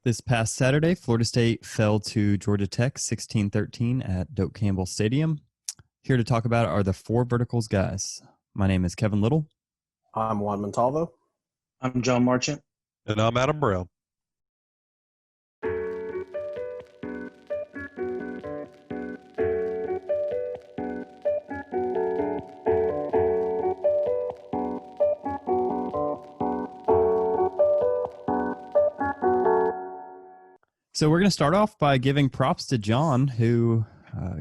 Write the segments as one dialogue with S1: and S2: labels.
S1: This past Saturday, Florida State fell to Georgia Tech 16-13 at Doak Campbell Stadium. Here to talk about are the Four Verticals guys. My name is Kevin Little.
S2: I'm Juan Montalvo.
S3: I'm John Marchant.
S4: And I'm Adam Brown.
S1: So we're going to start off by giving props to John, who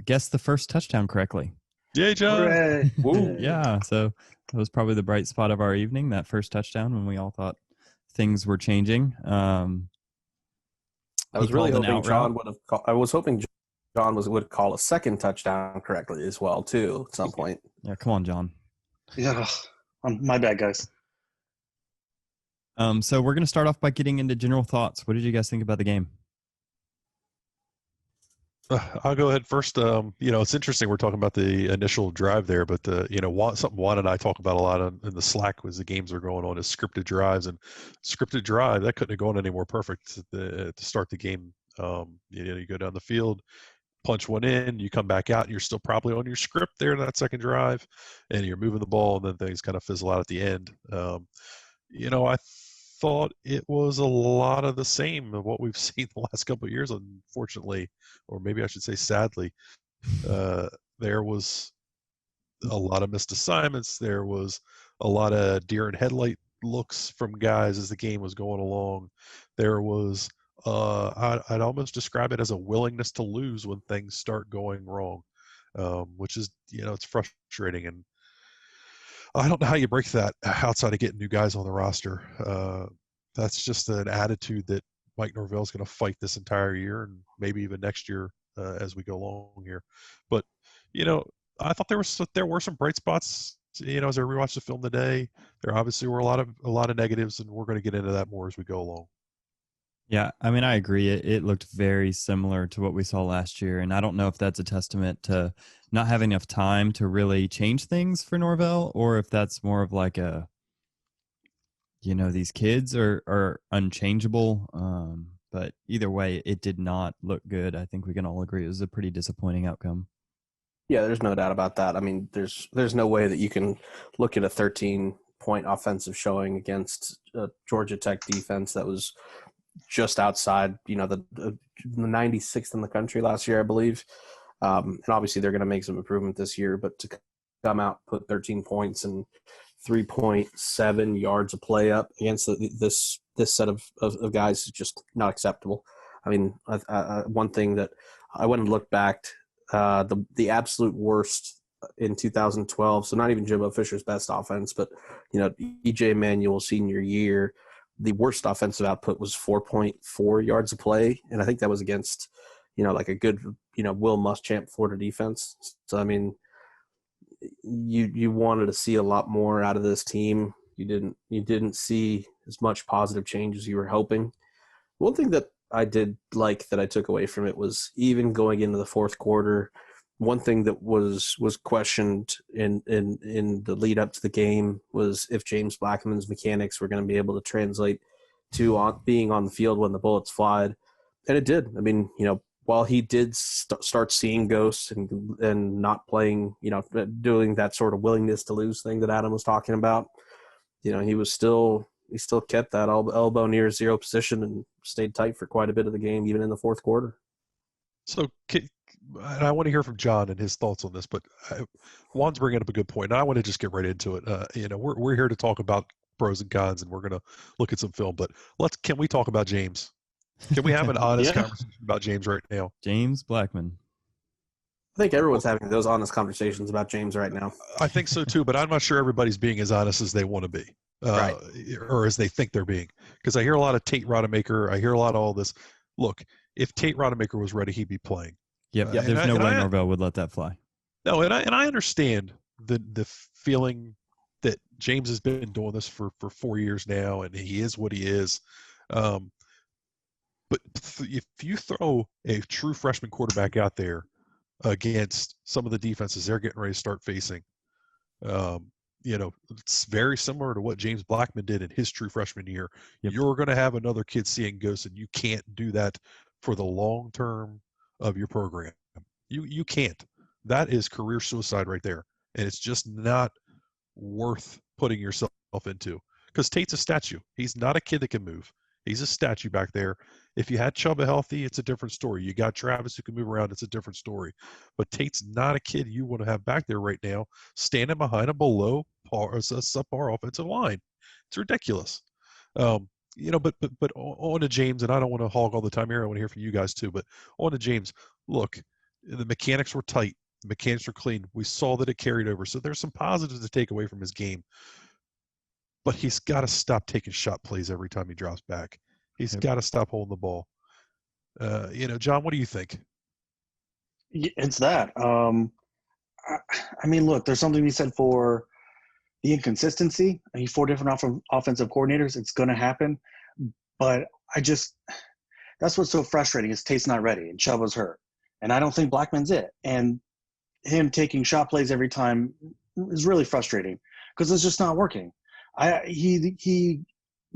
S1: guessed the first touchdown correctly.
S4: Yay, John!
S1: Yeah, so that was probably the bright spot of our evening, that first touchdown when we all thought things were changing.
S2: I was really hoping John would have. I was hoping John would call a second touchdown correctly as well, too, at some point.
S1: Yeah, come on, John.
S3: Yeah, my bad, guys.
S1: So we're going to start off by getting into general thoughts. What did you guys think about the game?
S4: I'll go ahead first. It's interesting we're talking about the initial drive there, but something Juan and I talk about a lot in the Slack was the games are going on is scripted drives, and scripted drive that couldn't have gone any more perfect to start the game. You go down the field, punch one in, you come back out, and you're still probably on your script there in that second drive, and you're moving the ball, and then things kind of fizzle out at the end. I thought it was a lot of the same of what we've seen the last couple of years, unfortunately, or maybe I should say sadly. There was a lot of missed assignments. There was a lot of deer in headlight looks from guys as the game was going along. There was, I'd almost describe it as a willingness to lose when things start going wrong, which is, it's frustrating. And I don't know how you break that outside of getting new guys on the roster. That's just an attitude that Mike Norvell's going to fight this entire year and maybe even next year as we go along here. But, I thought there were some bright spots. As I rewatched the film today, there obviously were a lot of negatives, and we're going to get into that more as we go along.
S1: Yeah, I mean, I agree. It looked very similar to what we saw last year, and I don't know if that's a testament to not having enough time to really change things for Norvell, or if that's more of like a, these kids are unchangeable. But either way, it did not look good. I think we can all agree it was a pretty disappointing outcome.
S2: Yeah, there's no doubt about that. I mean, there's no way that you can look at a 13-point offensive showing against a Georgia Tech defense that was just outside, the 96th in the country last year, I believe. And obviously they're going to make some improvement this year, but to come out, put 13 points and 3.7 yards of play up against this set of guys is just not acceptable. I mean, one thing that I went and looked back, the absolute worst in 2012, so not even Jimbo Fisher's best offense, but, E.J. Manuel's senior year, the worst offensive output was 4.4 yards of play, and I think that was against, like a good, Will Muschamp Florida defense. So, I mean, you wanted to see a lot more out of this team. You didn't see as much positive change as you were hoping. One thing that I did like that I took away from it was even going into the fourth quarter, one thing that was questioned in the lead up to the game was if James Blackman's mechanics were going to be able to translate to being on the field when the bullets flied, and it did. I mean, while he did start seeing ghosts and not playing, doing that sort of willingness to lose thing that Adam was talking about, he still kept that elbow near zero position and stayed tight for quite a bit of the game, even in the fourth quarter.
S4: So, and I want to hear from John and his thoughts on this, but Juan's bringing up a good point, and I want to just get right into it. We're here to talk about pros and cons, and we're going to look at some film, but can we talk about James? Can we have an honest conversation about James right now?
S1: James Blackman.
S2: I think everyone's having those honest conversations about James right now.
S4: I think so too, but I'm not sure everybody's being as honest as they want to be,
S2: right,
S4: or as they think they're being. Because I hear a lot of Tate Rodemaker. I hear a lot of all this. Look, if Tate Rodemaker was ready, he'd be playing.
S1: Yep. There's no way Norvell would let that fly.
S4: No, and I understand the feeling that James has been doing this for 4 years now, and he is what he is. But if you throw a true freshman quarterback out there against some of the defenses they're getting ready to start facing, it's very similar to what James Blackman did in his true freshman year.
S1: Yep.
S4: You're going to have another kid seeing ghosts, and you can't do that for the long term of your program. You can't. That is career suicide right there, and it's just not worth putting yourself into. Because Tate's a statue. He's not a kid that can move. He's a statue back there. If you had Chuba healthy, it's a different story. You got Travis who can move around, it's a different story. But Tate's not a kid you want to have back there right now, standing behind a below par, a subpar offensive line. It's ridiculous. But on to James, and I don't want to hog all the time here. I want to hear from you guys too. But on to James. Look, the mechanics were tight. The mechanics were clean. We saw that it carried over. So there's some positives to take away from his game. But he's got to stop taking shot plays every time he drops back. He's got to stop holding the ball. John, what do you think?
S3: It's that. I mean, look, there's something to be said for the inconsistency. I mean, 4 different offensive coordinators. It's going to happen. But that's what's so frustrating is Tate's not ready and Chuba's hurt. And I don't think Blackman's it. And him taking shot plays every time is really frustrating because it's just not working. He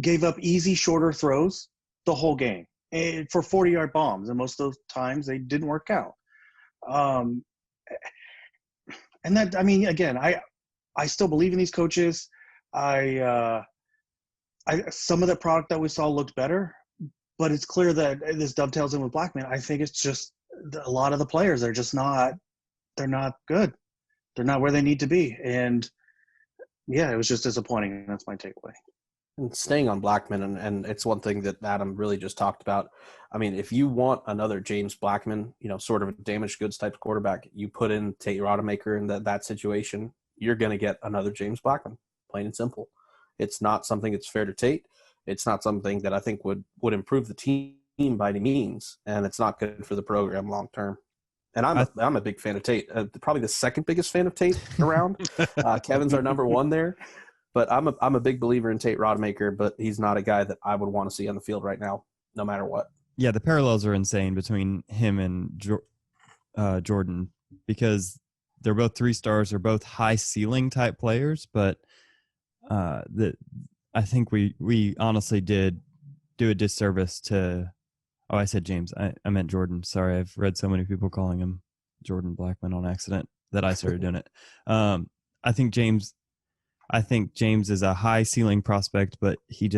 S3: gave up easy, shorter throws the whole game for 40-yard bombs, and most of those times they didn't work out. And that, I mean, again, I still believe in these coaches. Some of the product that we saw looked better, but it's clear that this dovetails in with Blackman. I think it's just a lot of the players are just not. They're not good. They're not where they need to be, and yeah, it was just disappointing. That's my takeaway.
S2: And staying on Blackman, and it's one thing that Adam really just talked about. I mean, if you want another James Blackman, sort of a damaged goods type of quarterback, you put in Tate Rodemaker in that situation, you're going to get another James Blackman, plain and simple. It's not something that's fair to Tate. It's not something that I think would improve the team by any means, and it's not good for the program long term. And I'm a big fan of Tate. Probably the second biggest fan of Tate around. Kevin's our number one there, but I'm a big believer in Tate Rodemaker. But he's not a guy that I would want to see on the field right now, no matter what.
S1: Yeah, the parallels are insane between him and Jordan because they're both 3 stars. They're both high ceiling type players, but I think we honestly did do a disservice to. Oh, I said James. I meant Jordan. Sorry, I've read so many people calling him Jordan Blackman on accident that I started doing it. I think James is a high ceiling prospect, but he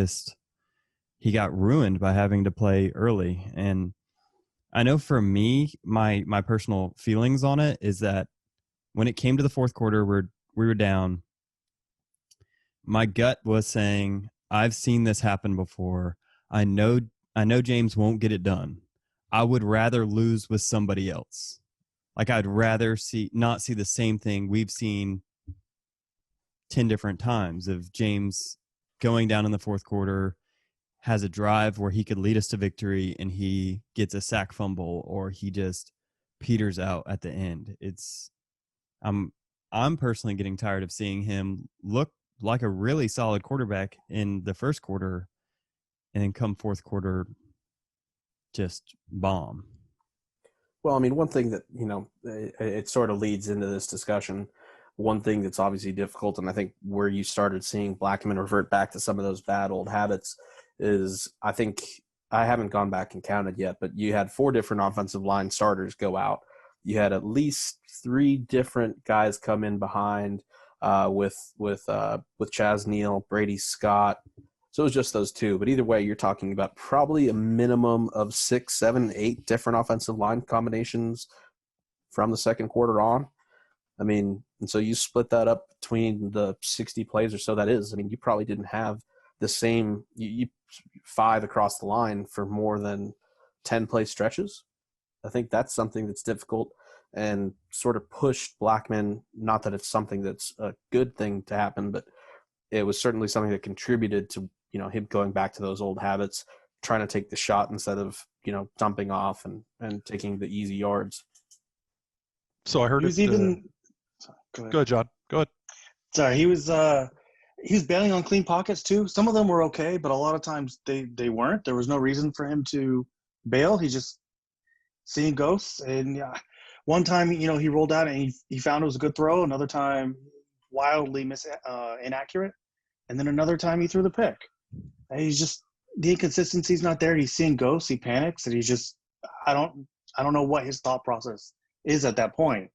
S1: got ruined by having to play early. And I know for me, my personal feelings on it is that when it came to the fourth quarter, we were down. My gut was saying, I've seen this happen before. I know James won't get it done. I would rather lose with somebody else. Like I'd rather not see the same thing we've seen 10 different times of James going down in the fourth quarter, has a drive where he could lead us to victory and he gets a sack fumble or he just peters out at the end. I'm personally getting tired of seeing him look like a really solid quarterback in the first quarter and then come fourth quarter, just bomb.
S2: Well, I mean, one thing that, it sort of leads into this discussion. One thing that's obviously difficult, and I think where you started seeing Blackman revert back to some of those bad old habits is, I think, I haven't gone back and counted yet, but you had 4 different offensive line starters go out. You had at least 3 different guys come in behind with Chaz Neal, Brady Scott. So it was just those 2. But either way, you're talking about probably a minimum of 6, 7, 8 different offensive line combinations from the second quarter on. I mean, and so you split that up between the 60 plays or so that is. I mean, you probably didn't have the same 5 across the line for more than 10 play stretches. I think that's something that's difficult and sort of pushed Blackman, not that it's something that's a good thing to happen, but it was certainly something that contributed to, him going back to those old habits, trying to take the shot instead of, dumping off and taking the easy yards.
S4: So I heard
S3: Go
S4: ahead, John. Go ahead.
S3: Sorry, he was bailing on clean pockets too. Some of them were okay, but a lot of times they weren't. There was no reason for him to bail. He just seeing ghosts. And one time, he rolled out and he found it was a good throw. Another time, wildly inaccurate, and then another time he threw the pick. And he's just the inconsistency's not there. He's seeing ghosts. He panics, and he's just I don't know what his thought process is at that point.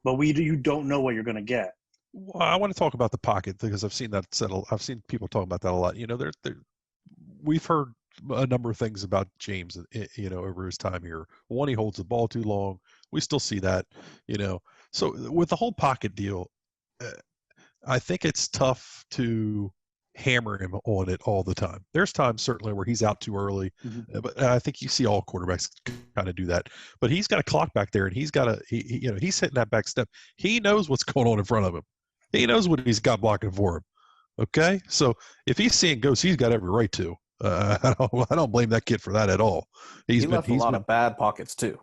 S3: But you don't know what you're going to get.
S4: Well, I want to talk about the pocket because I've seen that settle. I've seen people talk about that a lot. You know, we've heard a number of things about James, you know, over his time here. One, he holds the ball too long. We still see that, you know. So with the whole pocket deal, I think it's tough to hammer him on it all the time. There's times certainly where he's out too early, but I think you see all quarterbacks kind of do that. But he's got a clock back there, and he's got you know, he's hitting that back step. He knows what's going on in front of him. He knows what he's got blocking for him. Okay, so if he's seeing ghosts, he's got every right to. I don't blame that kid for that at all.
S2: He left a lot of bad pockets too.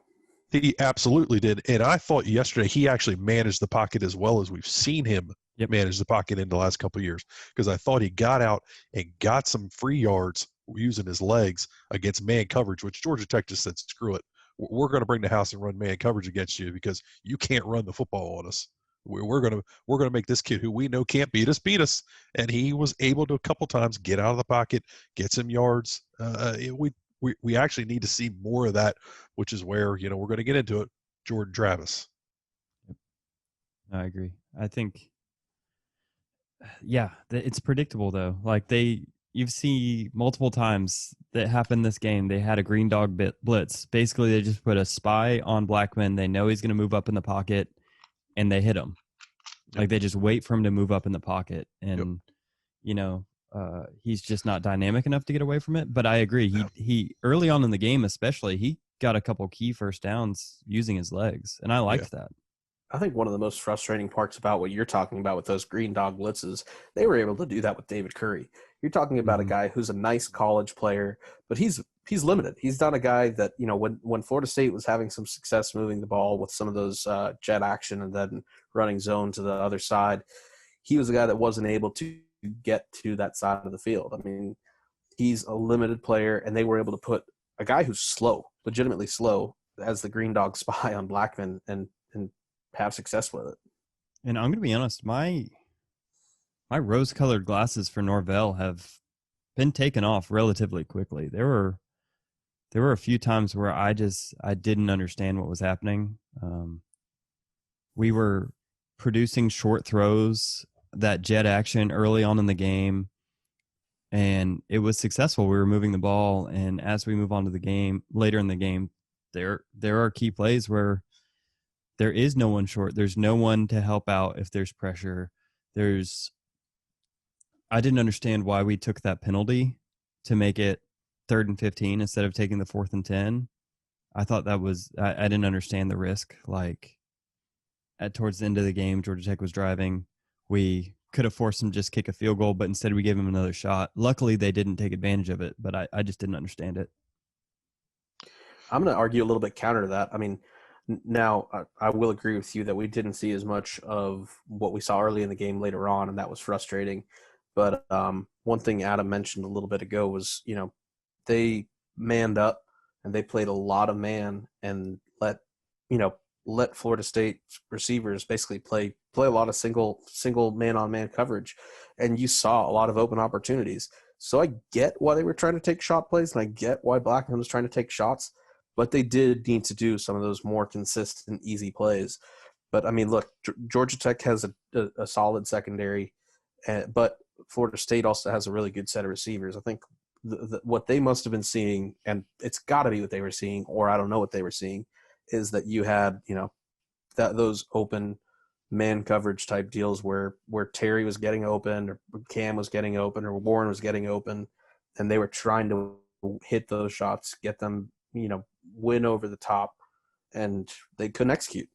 S4: He absolutely did, and I thought yesterday he actually managed the pocket as well as we've seen him manage the pocket in the last couple of years, because I thought he got out and got some free yards using his legs against man coverage, which Georgia Tech just said, screw it. We're going to bring the house and run man coverage against you because you can't run the football on us. We're going to make this kid who we know can't beat us. And he was able to a couple times get out of the pocket, get some yards. We actually need to see more of that, which is where, you know, we're going to get into it. Jordan Travis.
S1: I agree. I think, yeah, it's predictable though. Like you've seen multiple times that happened this game. They had a green dog blitz. Basically, they just put a spy on Blackman. They know he's going to move up in the pocket, and they hit him. Like they just wait for him to move up in the pocket, and you know, he's just not dynamic enough to get away from it. But I agree. He early on in the game, especially, he got a couple key first downs using his legs, and I liked that.
S2: I think one of the most frustrating parts about what you're talking about with those green dog blitzes, they were able to do that with David Curry. You're talking about a guy who's a nice college player, but he's limited. He's not a guy that, you know, when Florida State was having some success moving the ball with some of those jet action and then running zone to the other side, he was a guy that wasn't able to get to that side of the field. I mean, he's a limited player, and they were able to put a guy who's slow, legitimately slow, as the green dog spy on Blackman and have success with it.
S1: And I'm going to be honest, my rose-colored glasses for Norvell have been taken off relatively quickly. There were a few times where I didn't understand what was happening. We were producing short throws, that jet action early on in the game, and it was successful. We were moving the ball, and as we move on to the game, later in the game, there are key plays where there is no one short. There's no one to help out if there's pressure. I didn't understand why we took that penalty to make it 3rd and 15 instead of taking the 4th and 10. I thought that was, I didn't understand the risk. Like towards the end of the game, Georgia Tech was driving. We could have forced them to just kick a field goal, but instead we gave them another shot. Luckily, they didn't take advantage of it, but I just didn't understand it.
S2: I'm going to argue a little bit counter to that. I mean, now, I will agree with you that we didn't see as much of what we saw early in the game later on, and that was frustrating. But one thing Adam mentioned a little bit ago was, you know, they manned up and they played a lot of man and let Florida State receivers basically play a lot of single man-on-man coverage, and you saw a lot of open opportunities. So I get why they were trying to take shot plays, and I get why Blackman was trying to take shots. But they did need to do some of those more consistent, easy plays. But, I mean, look, Georgia Tech has a solid secondary, but Florida State also has a really good set of receivers. I think what they must have been seeing, and it's got to be what they were seeing, or I don't know what they were seeing, is that you had, you know, those open man coverage type deals where Terry was getting open or Cam was getting open or Warren was getting open, and they were trying to hit those shots, get them, you know, win over the top, and they couldn't execute.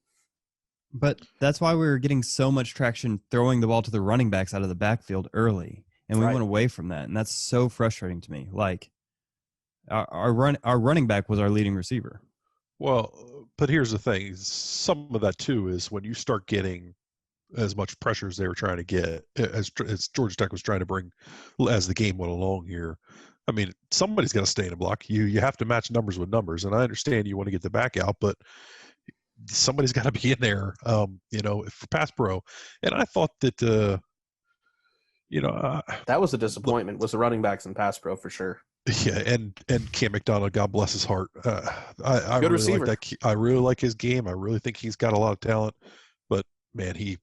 S1: But that's why we were getting so much traction throwing the ball to the running backs out of the backfield early, and we went away from that, and that's so frustrating to me. Like our running back was our leading receiver.
S4: Well, but here's the thing: some of that too is when you start getting as much pressure as they were trying to get, as Georgia Tech was trying to bring as the game went along here. I mean, somebody's got to stay in a block. You have to match numbers with numbers, and I understand you want to get the back out, but somebody's got to be in there, for pass pro. And I thought that,
S2: that was a disappointment. Was the running backs and pass pro for sure.
S4: yeah, and Cam McDonald, God bless his heart. I
S2: Good
S4: really
S2: receiver.
S4: like that. I really like his game. I really think he's got a lot of talent. But man, they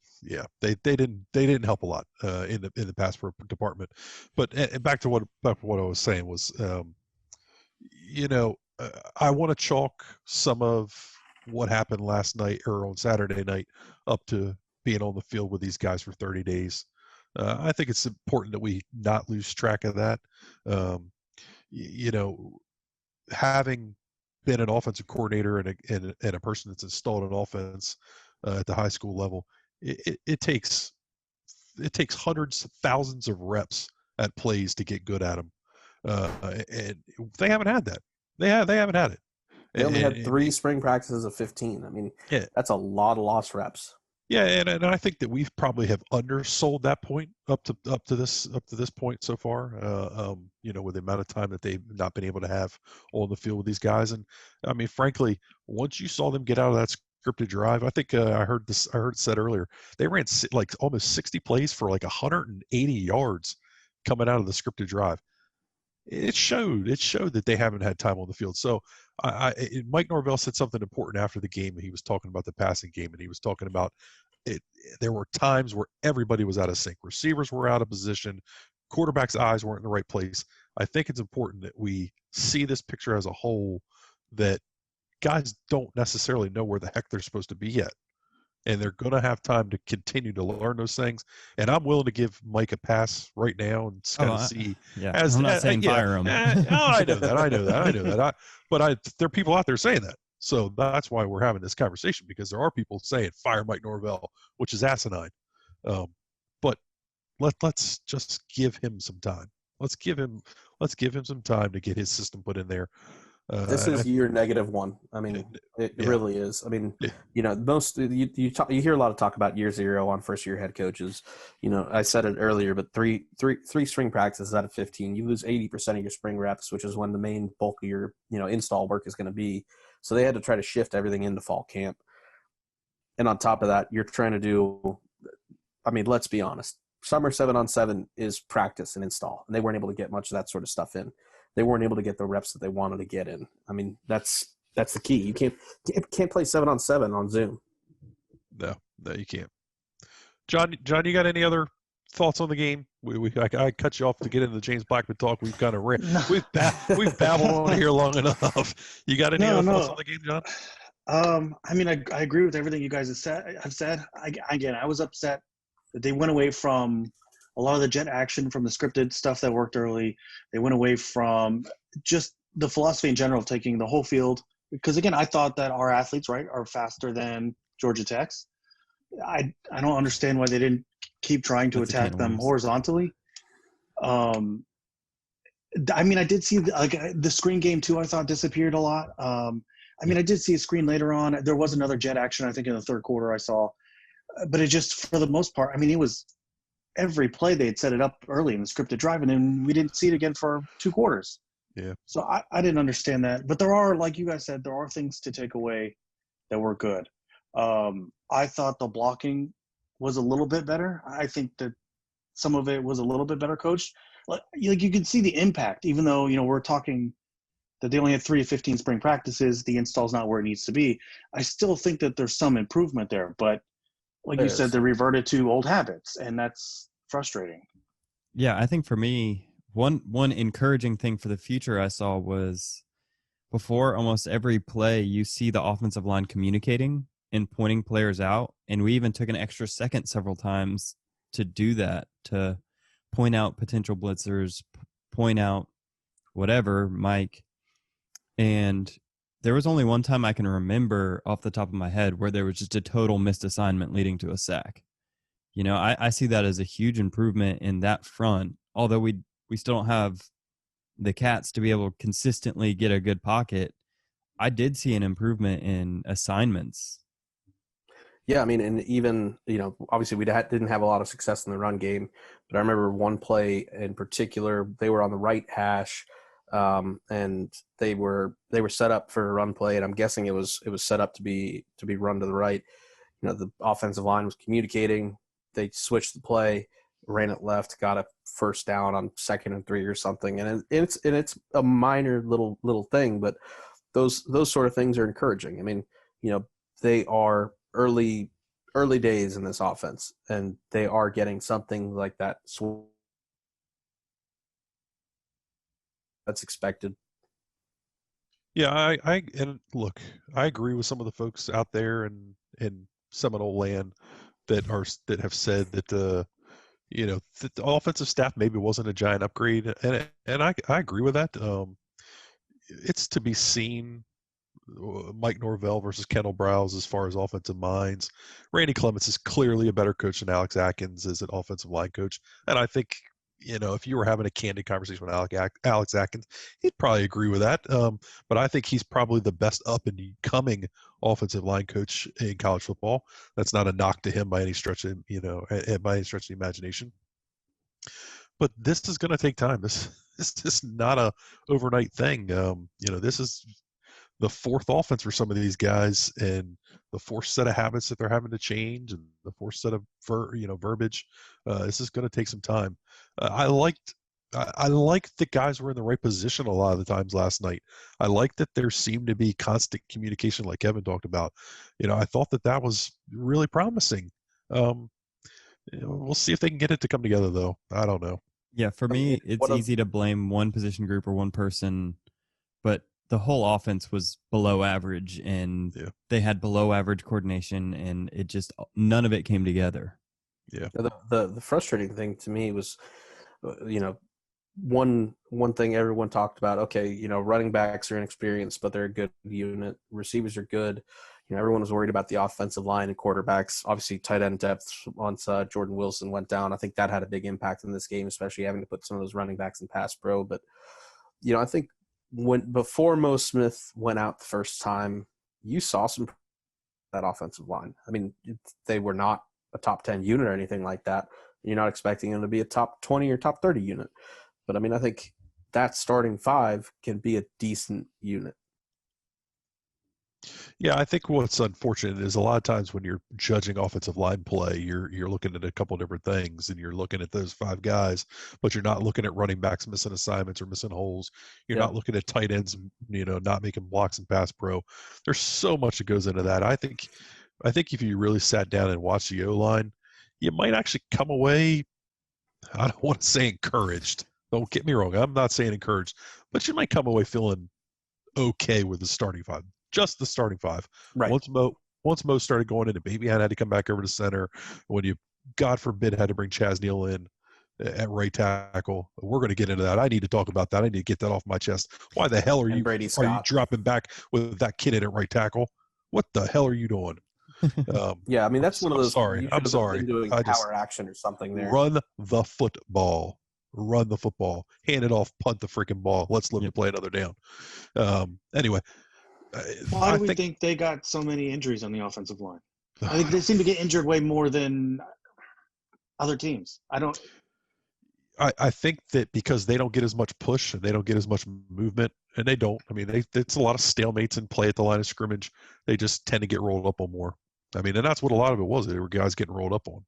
S4: didn't help a lot in the pass pro department. But and back to what I was saying was, I want to chalk some of what happened last night or on Saturday night up to being on the field with these guys for 30 days. I think it's important that we not lose track of that. Having been an offensive coordinator and a person that's installed an offense at the high school level, it takes hundreds of thousands of reps at plays to get good at them, and they haven't had that. They haven't had it.
S2: They only had 3 spring practices of 15. I mean,
S4: yeah,
S2: that's a lot of lost reps.
S4: Yeah, and I think that we probably have undersold that point up to this point so far. With the amount of time that they've not been able to have on the field with these guys, and I mean, frankly, once you saw them get out of that scripted drive, I think I heard it said earlier, they ran like almost 60 plays for like 180 yards coming out of the scripted drive. It showed that they haven't had time on the field. So Mike Norvell said something important after the game. He was talking about the passing game, and he was talking about it. There were times where everybody was out of sync. Receivers were out of position. Quarterback's eyes weren't in the right place. I think it's important that we see this picture as a whole, that guys don't necessarily know where the heck they're supposed to be yet. And they're going to have time to continue to learn those things. And I'm willing to give Mike a pass right now and kind of see.
S1: Yeah, I'm not saying fire him.
S4: I know that. But there are people out there saying that. So that's why we're having this conversation, because there are people saying fire Mike Norvell, which is asinine. But let's just give him some time. Let's give him some time to get his system put in there.
S2: This is year -1. I mean, it really is. I mean, most you hear a lot of talk about year 0 on first-year head coaches. I said it earlier, but three spring practices out of 15, you lose 80% of your spring reps, which is when the main bulk of your install work is going to be. So they had to try to shift everything into fall camp. And on top of that, you're trying to do. I mean, let's be honest. Summer 7-on-7 is practice and install, and they weren't able to get much of that sort of stuff in. They weren't able to get the reps that they wanted to get in. I mean, that's the key. You can't play 7-on-7 on Zoom.
S4: No, you can't. John, you got any other thoughts on the game? I cut you off to get into the James Blackman talk. We've kind of we've babbled on here long enough. You got any other thoughts on the game, John?
S3: I mean, I agree with everything you guys have said. I was upset that they went away from a lot of the jet action from the scripted stuff that worked early. They went away from just the philosophy in general of taking the whole field. Because, again, I thought that our athletes, right, are faster than Georgia Tech's. I don't understand why they didn't keep trying to attack them horizontally. I mean, I did see the screen game, too, I thought disappeared a lot. I mean, I did see a screen later on. There was another jet action, I think, in the third quarter I saw. But it just, for the most part, I mean, it was – every play they had set it up early in the scripted drive, and then we didn't see it again for 2 quarters.
S4: Yeah.
S3: So I didn't understand that. But there are, like you guys said, there are things to take away that were good. I thought the blocking was a little bit better. I think that some of it was a little bit better coached. Like you can see the impact, even though, we're talking that they only had 3 of 15 spring practices, the install's not where it needs to be. I still think that there's some improvement there, but like you said, they reverted to old habits, and that's frustrating.
S1: Yeah, I think for me, one encouraging thing for the future I saw was before almost every play, you see the offensive line communicating and pointing players out. And we even took an extra second several times to do that, to point out potential blitzers, point out whatever, Mike. And there was only one time I can remember off the top of my head where there was just a total missed assignment leading to a sack. I see that as a huge improvement in that front, although we still don't have the cats to be able to consistently get a good pocket. I did see an improvement in assignments.
S2: Yeah, I mean, and even, obviously we didn't have a lot of success in the run game, but I remember one play in particular, they were on the right hash. and they were set up for a run play, and I'm guessing it was set up to be run to the right. You know, the offensive line was communicating. They switched the play, ran it left, got a first down on 2nd and 3 or something, and it's a minor little thing, but those sort of things are encouraging. I mean, you know, they are early days in this offense, and they are getting something like that that's expected.
S4: Yeah, and look, I agree with some of the folks out there in Seminole land that have said that that the offensive staff maybe wasn't a giant upgrade, and I agree with that. It's to be seen, Mike Norvell versus Kendall Browse as far as offensive minds. Randy Clements is clearly a better coach than Alex Atkins as an offensive line coach, and I think if you were having a candid conversation with Alex Atkins, he'd probably agree with that. But I think he's probably the best up and coming offensive line coach in college football. That's not a knock to him by any stretch of by any stretch of the imagination. But this is going to take time. This is not a overnight thing. This is the fourth offense for some of these guys, and the fourth set of habits that they're having to change, and the fourth set of verbiage. This is going to take some time. I liked the guys were in the right position a lot of the times last night. I liked that there seemed to be constant communication, like Kevin talked about. I thought that was really promising. We'll see if they can get it to come together, though. I don't know.
S1: Yeah, for me, it's easy to blame one position group or one person, but the whole offense was below average, and they had below average coordination, and it just none of it came together.
S4: Yeah.
S2: The frustrating thing to me was, one thing everyone talked about. Okay, running backs are inexperienced, but they're a good unit. Receivers are good. Everyone was worried about the offensive line and quarterbacks. Obviously, tight end depth once Jordan Wilson went down. I think that had a big impact in this game, especially having to put some of those running backs in pass pro. But I think before Mo Smith went out the first time, you saw some that offensive line. I mean, they were not a top 10 unit or anything like that. You're not expecting them to be a top 20 or top 30 unit. But I mean, I think that starting five can be a decent unit.
S4: Yeah, I think what's unfortunate is a lot of times when you're judging offensive line play, you're looking at a couple different things, and you're looking at those five guys, but you're not looking at running backs missing assignments or missing holes. You're not looking at tight ends, not making blocks in pass pro. There's so much that goes into that. I think if you really sat down and watched the O-line, you might actually come away, I don't want to say encouraged. Don't get me wrong. I'm not saying encouraged, but you might come away feeling okay with the starting five. Just the starting five.
S2: Right.
S4: Once Mo started going into Babyhan, had to come back over to center. When you, God forbid, had to bring Chaz Neal in at right tackle. We're going to get into that. I need to talk about that. I need to get that off my chest. Why the hell are you dropping back with that kid in at right tackle? What the hell are you doing?
S2: Yeah, I mean, that's one of those.
S4: I'm sorry.
S2: Doing power action or something there.
S4: Run the football. Hand it off. Punt the freaking ball. Let's live to play another down. Anyway.
S3: Why do we think they got so many injuries on the offensive line? I think they seem to get injured way more than other teams.
S4: I think that because they don't get as much push and they don't get as much movement, and they don't. I mean, it's a lot of stalemates and play at the line of scrimmage. They just tend to get rolled up on more. I mean, and that's what a lot of it was. They were guys getting rolled up on.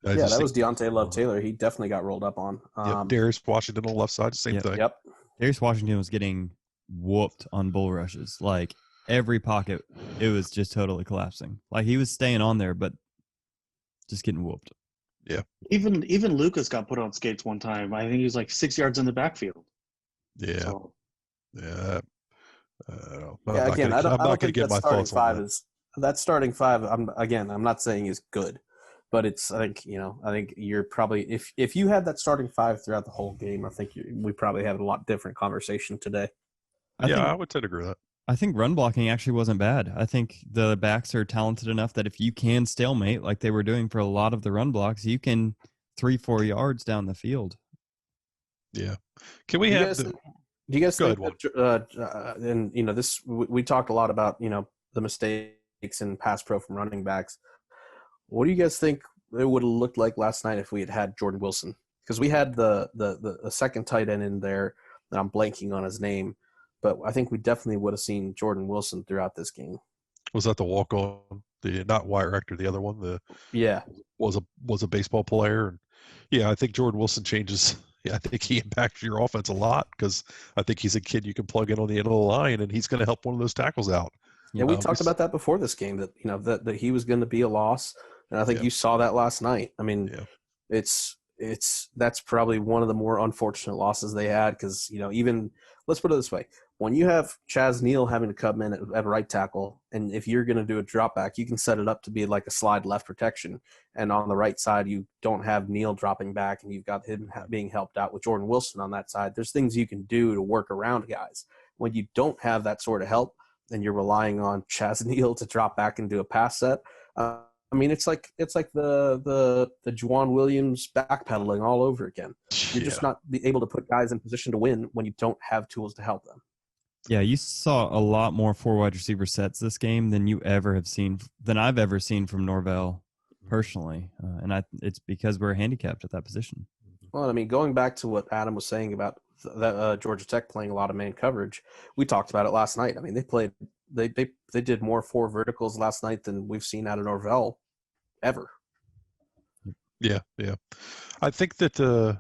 S2: That was Deontay Love-Taylor. He definitely got rolled up on.
S4: Darius Washington on the left side, same thing.
S2: Yep.
S1: Darius Washington was getting whooped on bull rushes. Like every pocket, it was just totally collapsing. Like he was staying on there, but just getting whooped.
S4: Yeah.
S3: Even Lucas got put on skates one time. I think he was like 6 yards in the backfield.
S4: Yeah.
S3: So.
S4: Yeah.
S2: Again, I don't think
S4: get my thoughts on that.
S2: That starting five. I'm not saying is good, but it's. I think you're probably if you had that starting five throughout the whole game, I think we probably have a lot different conversation today.
S4: I would tend to agree with that.
S1: I think run blocking actually wasn't bad. I think the backs are talented enough that if you can stalemate like they were doing for a lot of the run blocks, you can 3-4 yards down the field.
S4: Yeah. Can we have?
S2: Do you guys think that, and this we talked a lot about the mistakes in pass pro from running backs. What do you guys think it would have looked like last night if we had Jordan Wilson? Because we had the second tight end in there and I'm blanking on his name, but I think we definitely would have seen Jordan Wilson throughout this game.
S4: Was that the walk on? The not wire actor, the other one,
S2: Yeah,
S4: was a baseball player, and yeah, I think Jordan Wilson changes. Yeah, I think he impacts your offense a lot because I think he's a kid you can plug in on the end of the line, and he's going to help one of those tackles out.
S2: yeah. We talked about that before this game, that that he was going to be a loss, and I think you saw that last night. I mean, that's probably one of the more unfortunate losses they had because even let's put it this way: when you have Chaz Neal having to come in at right tackle, and if you're going to do a drop back, you can set it up to be like a slide left protection, and on the right side you don't have Neal dropping back, and you've got him being helped out with Jordan Wilson on that side. There's things you can do to work around guys. When you don't have that sort of help, and you're relying on Chaz Neal to drop back and do a pass set. I mean, it's like the Juwan Williams backpedaling all over again. You're just not able to put guys in position to win when you don't have tools to help them.
S1: Yeah, you saw a lot more 4 wide receiver sets this game than I've ever seen from Norvell personally, and it's because we're handicapped at that position.
S2: Well, I mean, going back to what Adam was saying about Georgia Tech playing a lot of man coverage, we talked about it last night. I mean, they did more 4 verticals last night than we've seen out of Norvell ever.
S4: Yeah. I think that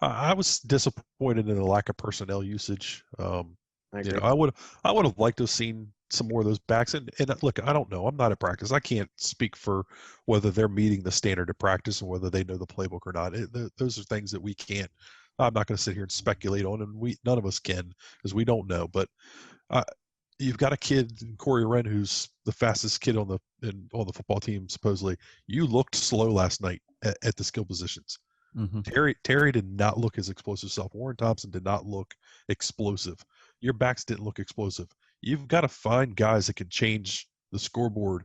S4: I was disappointed in the lack of personnel usage. I would have liked to have seen some more of those backs. And look, I don't know. I'm not at practice. I can't speak for whether they're meeting the standard of practice and whether they know the playbook or not. Those are things that we can't. I'm not going to sit here and speculate on, and none of us can because we don't know. But you've got a kid, Corey Wren, who's the fastest kid on the football team. Supposedly, you looked slow last night at the skill positions.
S1: Mm-hmm.
S4: Terry did not look his explosive self. Warren Thompson did not look explosive. Your backs didn't look explosive. You've got to find guys that can change the scoreboard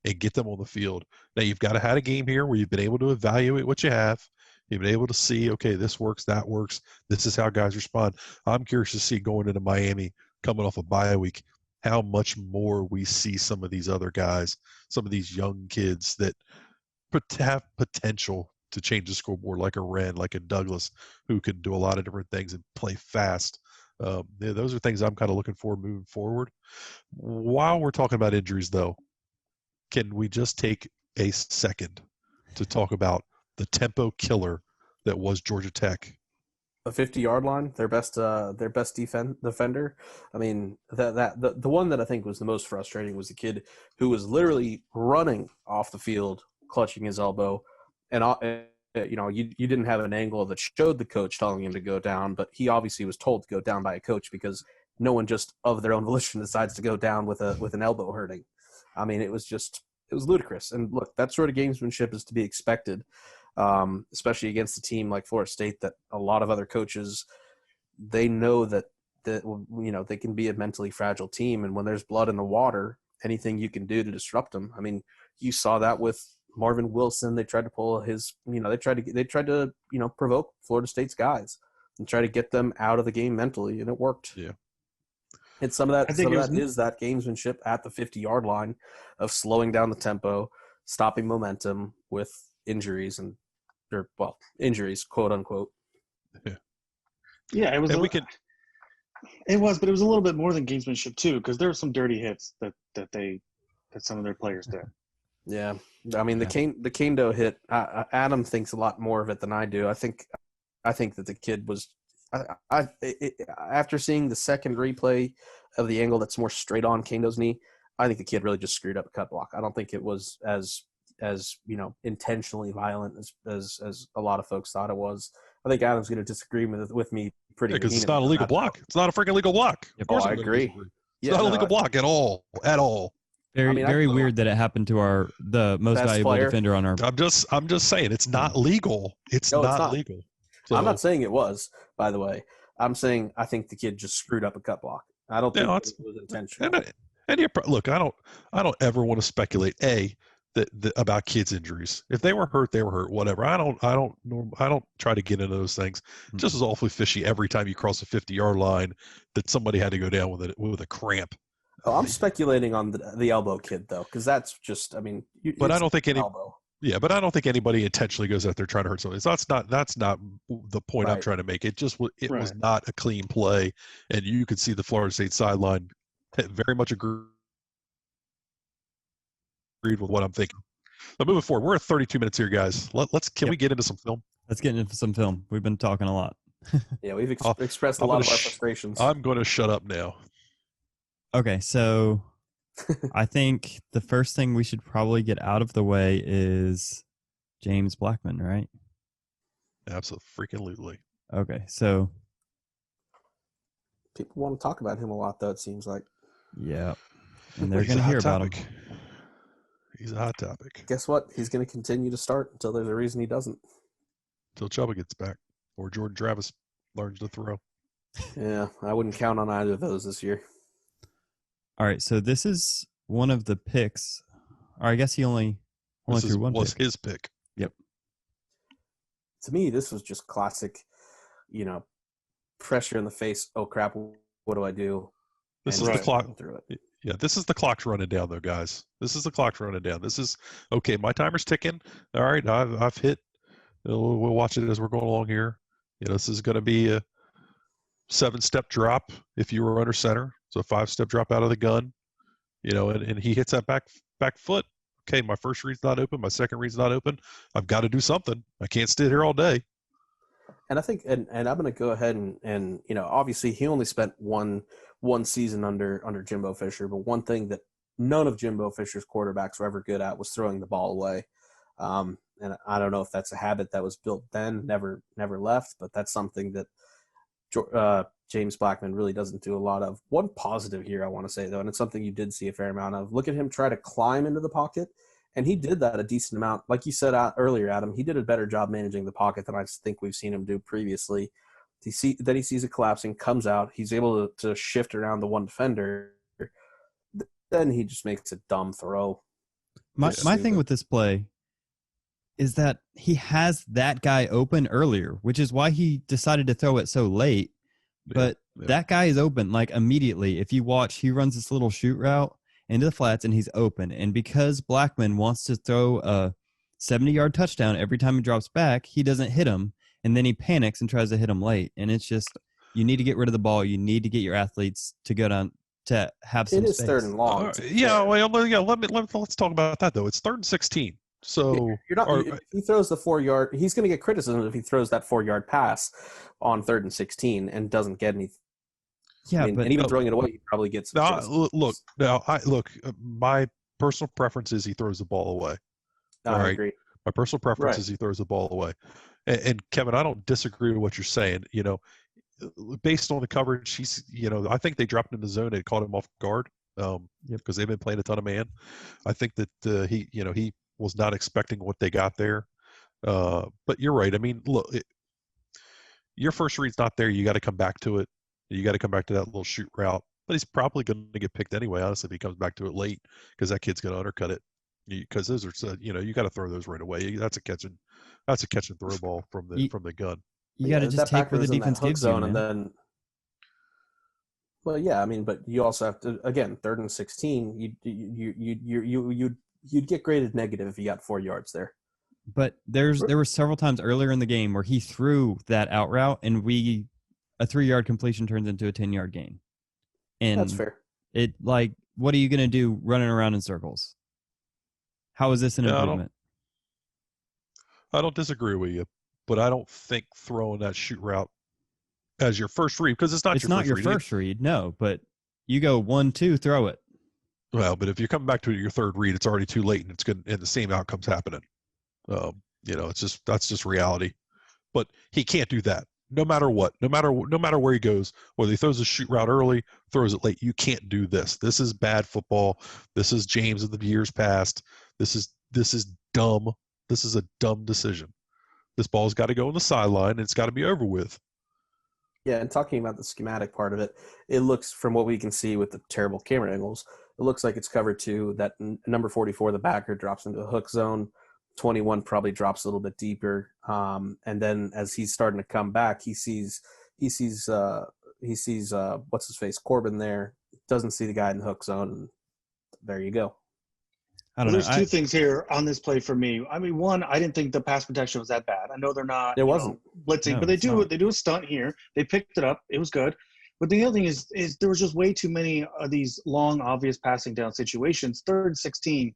S4: and get them on the field. Now, you've got to have a game here where you've been able to evaluate what you have. You've been able to see, okay, this works, that works. This is how guys respond. I'm curious to see going into Miami, coming off a bye week, how much more we see some of these other guys, some of these young kids that have potential to change the scoreboard, like a Wren, like a Douglas, who can do a lot of different things and play fast. Those are things I'm kind of looking for moving forward. While we're talking about injuries, though, can we just take a second to talk about the tempo killer that was Georgia Tech?
S2: The 50-yard line, their best defender. I mean, the one that I think was the most frustrating was the kid who was literally running off the field, clutching his elbow, and you didn't have an angle that showed the coach telling him to go down, but he obviously was told to go down by a coach because no one just of their own volition decides to go down with an elbow hurting. I mean, it was ludicrous. And look, that sort of gamesmanship is to be expected, especially against a team like Florida State that a lot of other coaches, they know that they can be a mentally fragile team, and when there's blood in the water, anything you can do to disrupt them. I mean, you saw that with Marvin Wilson. They tried to pull his, they tried to provoke Florida State's guys and try to get them out of the game mentally, and it worked.
S4: Yeah.
S2: And some of that is that gamesmanship at the 50-yard line of slowing down the tempo, stopping momentum with injuries injuries, quote unquote.
S3: Yeah, it was.
S4: And
S3: It was, but it was a little bit more than gamesmanship too, because there were some dirty hits that some of their players did.
S2: Yeah, I mean the Kendo hit. Adam thinks a lot more of it than I do. I think that the kid was. After seeing the second replay of the angle that's more straight on Kendo's knee, I think the kid really just screwed up a cut block. I don't think it was as intentionally violent as a lot of folks thought it was. I think Adam's going to disagree with me pretty.
S4: Because it's not a legal block. It's not a freaking legal block. Of course,
S2: I agree.
S4: It's not a legal block at all.
S1: Very weird that it happened to the most valuable
S2: player.
S1: Defender on our.
S4: I'm just saying it's not legal. It's not legal. So,
S2: I'm not saying it was, by the way. I'm saying I think the kid just screwed up a cut block. I don't think it was intentional.
S4: Look, I don't ever want to speculate about kids' injuries. If they were hurt, they were hurt. Whatever. I don't try to get into those things. It's just as awfully fishy every time you cross a 50-yard line that somebody had to go down with a cramp.
S2: Oh, I'm speculating on the elbow kid though, because that's just. I mean,
S4: but I don't think any.
S2: elbow.
S4: Yeah, but I don't think anybody intentionally goes out there trying to hurt somebody. So that's not the point I'm
S2: Right.
S4: trying to make. It just was
S3: Right.
S4: not a clean play, and you could see the Florida State sideline very much agreed with what I'm thinking. But moving forward, we're at 32 minutes here, guys. Can we get into some film?
S1: Let's get into some film. We've been talking a lot.
S2: Yeah, we've
S4: I'll-
S2: expressed a
S4: I'm
S2: lot
S4: gonna
S2: of our
S4: sh-
S2: frustrations.
S4: I'm going to shut up now.
S1: Okay, so I think the first thing we should probably get out of the way is James Blackman, right?
S4: Absolutely.
S1: Okay, so
S2: People want to talk about him a lot, though, it seems like.
S1: yeah, and they're
S4: He's
S1: going
S4: a
S1: to
S4: hot
S1: hear about
S4: topic.
S1: him.
S4: He's a hot topic.
S2: Guess what? He's going to continue to start until there's a reason he doesn't.
S4: Until Chuba gets back, or Jordan Travis learns to throw.
S2: Yeah, I wouldn't count on either of those this year.
S1: All right, so this is one of the picks. Or I guess he only threw one
S4: was
S1: pick.
S4: his pick.
S1: Yep.
S2: To me, this was just classic, pressure in the face. Oh, crap, what do I do?
S4: This
S2: And
S4: is the
S2: just
S4: clock.
S2: run through it.
S4: Yeah, this is the clock's running down, though, guys. This is the clock's running down. This is okay. My timer's ticking. All right, I've hit. We'll watch it as we're going along here. This is going to be a 7-step drop if you were under center. So a 5-step drop out of the gun. And he hits that back foot. Okay, my first read's not open. My second read's not open. I've got to do something. I can't sit here all day.
S2: And I think, and I'm going to go ahead and obviously he only spent one season under Jimbo Fisher, but one thing that none of Jimbo Fisher's quarterbacks were ever good at was throwing the ball away. And I don't know if that's a habit that was built then, never left, but that's something that James Blackman really doesn't do a lot of. One positive here I want to say, though, and it's something you did see a fair amount of, look at him try to climb into the pocket, and he did that a decent amount. Like you said earlier, Adam, he did a better job managing the pocket than I think we've seen him do previously. Then he sees it collapsing, comes out, he's able to shift around the one defender, then he just makes a dumb throw.
S1: My thing with this play is that he has that guy open earlier, which is why he decided to throw it so late. But that guy is open like immediately. If you watch, he runs this little shoot route into the flats and he's open. And because Blackman wants to throw a 70-yard touchdown every time he drops back, he doesn't hit him. And then he panics and tries to hit him late. And it's just, you need to get rid of the ball. You need to get your athletes to go down to have some space.
S2: It is third and long.
S4: Let's talk about that, though. It's 3rd and 16. So
S2: if he throws the 4-yard, he's going to get criticism if he throws that 4-yard pass on 3rd and 16 and doesn't get any.
S1: Yeah,
S2: and even throwing it away, he probably gets.
S4: My personal preference is he throws the ball away.
S2: I agree.
S4: My personal preference is he throws the ball away. And Kevin, I don't disagree with what you're saying. Based on the coverage, I think they dropped him in the zone and caught him off guard because they've been playing a ton of man. I think that he was not expecting what they got there. But you're right. I mean, look, your first read's not there. You got to come back to it. You got to come back to that little shoot route. But he's probably going to get picked anyway, honestly, if he comes back to it late because that kid's going to undercut it. Because those are, you got to throw those right away. That's a catch and throw ball from the gun.
S1: You got to just take where the defense gives you, man.
S2: And then, well, yeah, I mean, but you also have to, again, 3rd and 16. You'd get graded negative if you got 4 yards there.
S1: But there were several times earlier in the game where he threw that out route, and a 3-yard completion turns into a 10-yard gain. And
S2: that's fair.
S1: What are you going to do running around in circles? How is this an improvement?
S4: I don't disagree with you, but I don't think throwing that shoot route as your first read, because it's not your first read.
S1: No, but you go 1-2, throw it.
S4: Well, but if you're coming back to your third read, it's already too late, and it's good, and the same outcome's happening. That's just reality. But he can't do that. No matter what, no matter where he goes, whether he throws a shoot route early, throws it late, you can't do this. This is bad football. This is James of the years past. This is dumb. This is a dumb decision. This ball's got to go on the sideline, and it's got to be over with.
S2: Yeah, and talking about the schematic part of it, it looks, from what we can see with the terrible camera angles, it looks like it's covered to that number 44, the backer, drops into the hook zone. 21 probably drops a little bit deeper, and then as he's starting to come back, he sees what's his face, Corbin there. Doesn't see the guy in the hook zone, and there you go.
S1: I don't
S3: There's
S1: know.
S3: two things here on this play for me. I mean, one, I didn't think the pass protection was that bad. I know they're not,
S2: It wasn't.
S3: blitzing,
S1: No,
S3: but they
S1: it's not.
S3: do a stunt here. They picked it up. It was good. But the other thing is there was just way too many of these long, obvious passing down situations. 3rd and 16.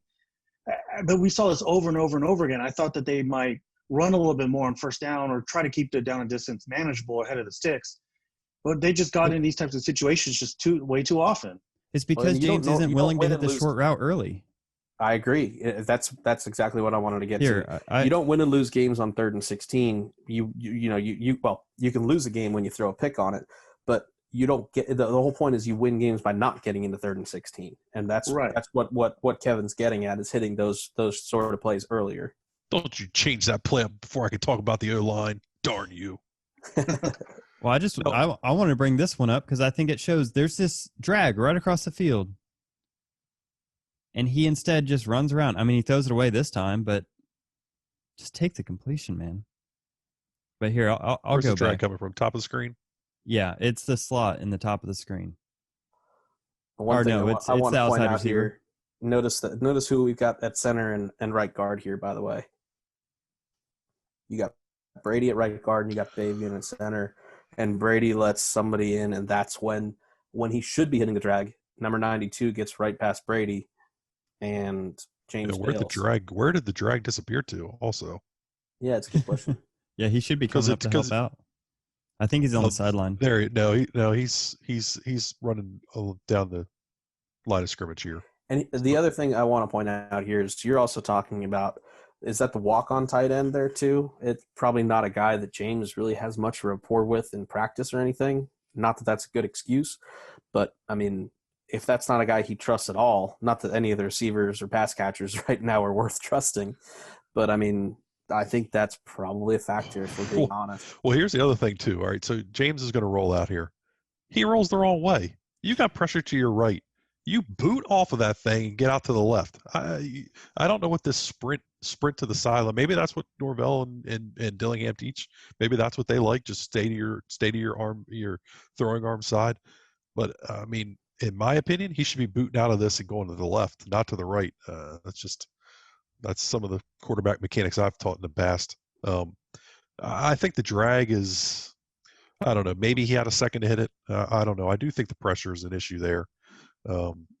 S3: But we saw this over and over and over again. I thought that they might run a little bit more on first down or try to keep the down and distance manageable ahead of the sticks. But they just got in these types of situations just way too often.
S1: It's because James isn't willing to hit the short route early.
S2: I agree. That's exactly what I wanted to get
S1: Here,
S2: to. You don't win and lose games on 3rd and 16. You can lose a game when you throw a pick on it, but you don't get the whole point is you win games by not getting into 3rd and 16, and that's
S3: right.
S2: That's what Kevin's getting at is hitting those sort of plays earlier.
S4: Don't you change that play up before I can talk about the O-line. Darn you.
S1: Well, I want to bring this one up because I think it shows there's this drag right across the field. And he instead just runs around. I mean, he throws it away this time, but just take the completion, man. But here, I'll
S4: Where's
S1: go
S4: the drag
S1: back.
S4: coming from? Top of the screen?
S1: Yeah, it's the slot in the top of the screen.
S2: One thing
S1: it's
S2: I want
S1: the
S2: to point
S1: outside
S2: out
S1: receiver.
S2: here. Notice who we've got at center and right guard here. By the way, you got Brady at right guard and you got Fabian at center, and Brady lets somebody in, and that's when he should be hitting the drag. Number 92 gets right past Brady, and James.
S4: Where did the drag disappear to? Also,
S2: yeah, it's a good question.
S1: Yeah, he should be coming up to help out. I think he's on the sideline.
S4: He's running down the line of scrimmage here.
S2: And the other thing I want to point out here is you're also talking about, is that the walk-on tight end there too? It's probably not a guy that James really has much rapport with in practice or anything. Not that that's a good excuse, but I mean, if that's not a guy he trusts at all, not that any of the receivers or pass catchers right now are worth trusting, but I mean, I think that's probably a factor if we're being honest.
S4: Well, here's the other thing too. All right, so James is going to roll out here. He rolls the wrong way. You got pressure to your right. You boot off of that thing and get out to the left. I don't know what this sprint to the sideline. Maybe that's what Norvell and Dillingham teach. Maybe that's what they like. Just stay to your arm, your throwing arm side. But I mean, in my opinion, he should be booting out of this and going to the left, not to the right. That's some of the quarterback mechanics I've taught in the past. I think the drag is, I don't know, maybe he had a second to hit it. I don't know. I do think the pressure is an issue there.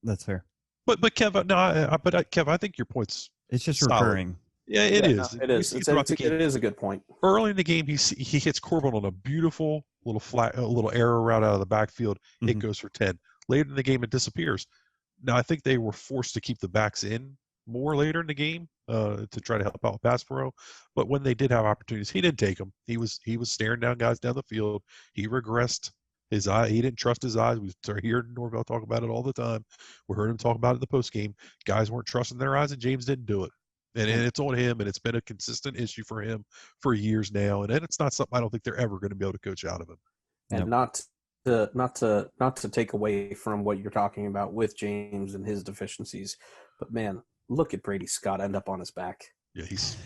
S1: That's fair.
S4: But Kev, Kev, I think your point's
S1: It's just
S4: solid.
S1: recurring.
S4: Yeah, it is.
S2: No, it is. It is a good point.
S4: Early in the game, he hits Corbin on a beautiful little arrow route out of the backfield.
S1: Mm-hmm.
S4: It goes for 10. Later in the game, it disappears. Now, I think they were forced to keep the backs in more later in the game to try to help out pass pro. But when they did have opportunities, he didn't take them. He was staring down guys down the field. He regressed his eye. He didn't trust his eyes. We hear Norvell talk about it all the time. We heard him talk about it in the post game. Guys weren't trusting their eyes, and James didn't do it. And it's on him, and it's been a consistent issue for him for years now. And it's not something I don't think they're ever going to be able to coach out of him.
S2: And not to take away from what you're talking about with James and his deficiencies, but man, look at Brady Scott end up on his back.
S4: Yeah, he's.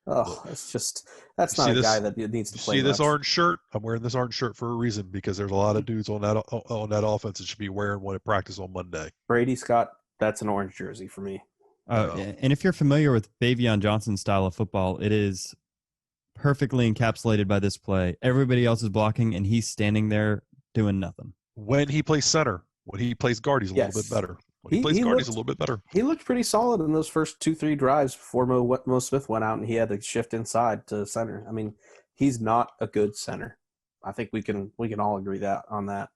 S2: That's not a guy that needs to play.
S4: See this orange shirt? I'm wearing this orange shirt for a reason because there's a lot of dudes on that offense that should be wearing one at practice on Monday.
S2: Brady Scott, that's an orange jersey for me.
S1: And if you're familiar with Bavion Johnson's style of football, it is perfectly encapsulated by this play. Everybody else is blocking, and he's standing there doing nothing.
S4: When he plays center, when he plays guard, he's a little bit better. When he plays guard, he's a little bit better.
S2: He looked pretty solid in those first 2-3 drives before Mo Smith went out and he had to shift inside to center. I mean, he's not a good center. I think we can all agree on that.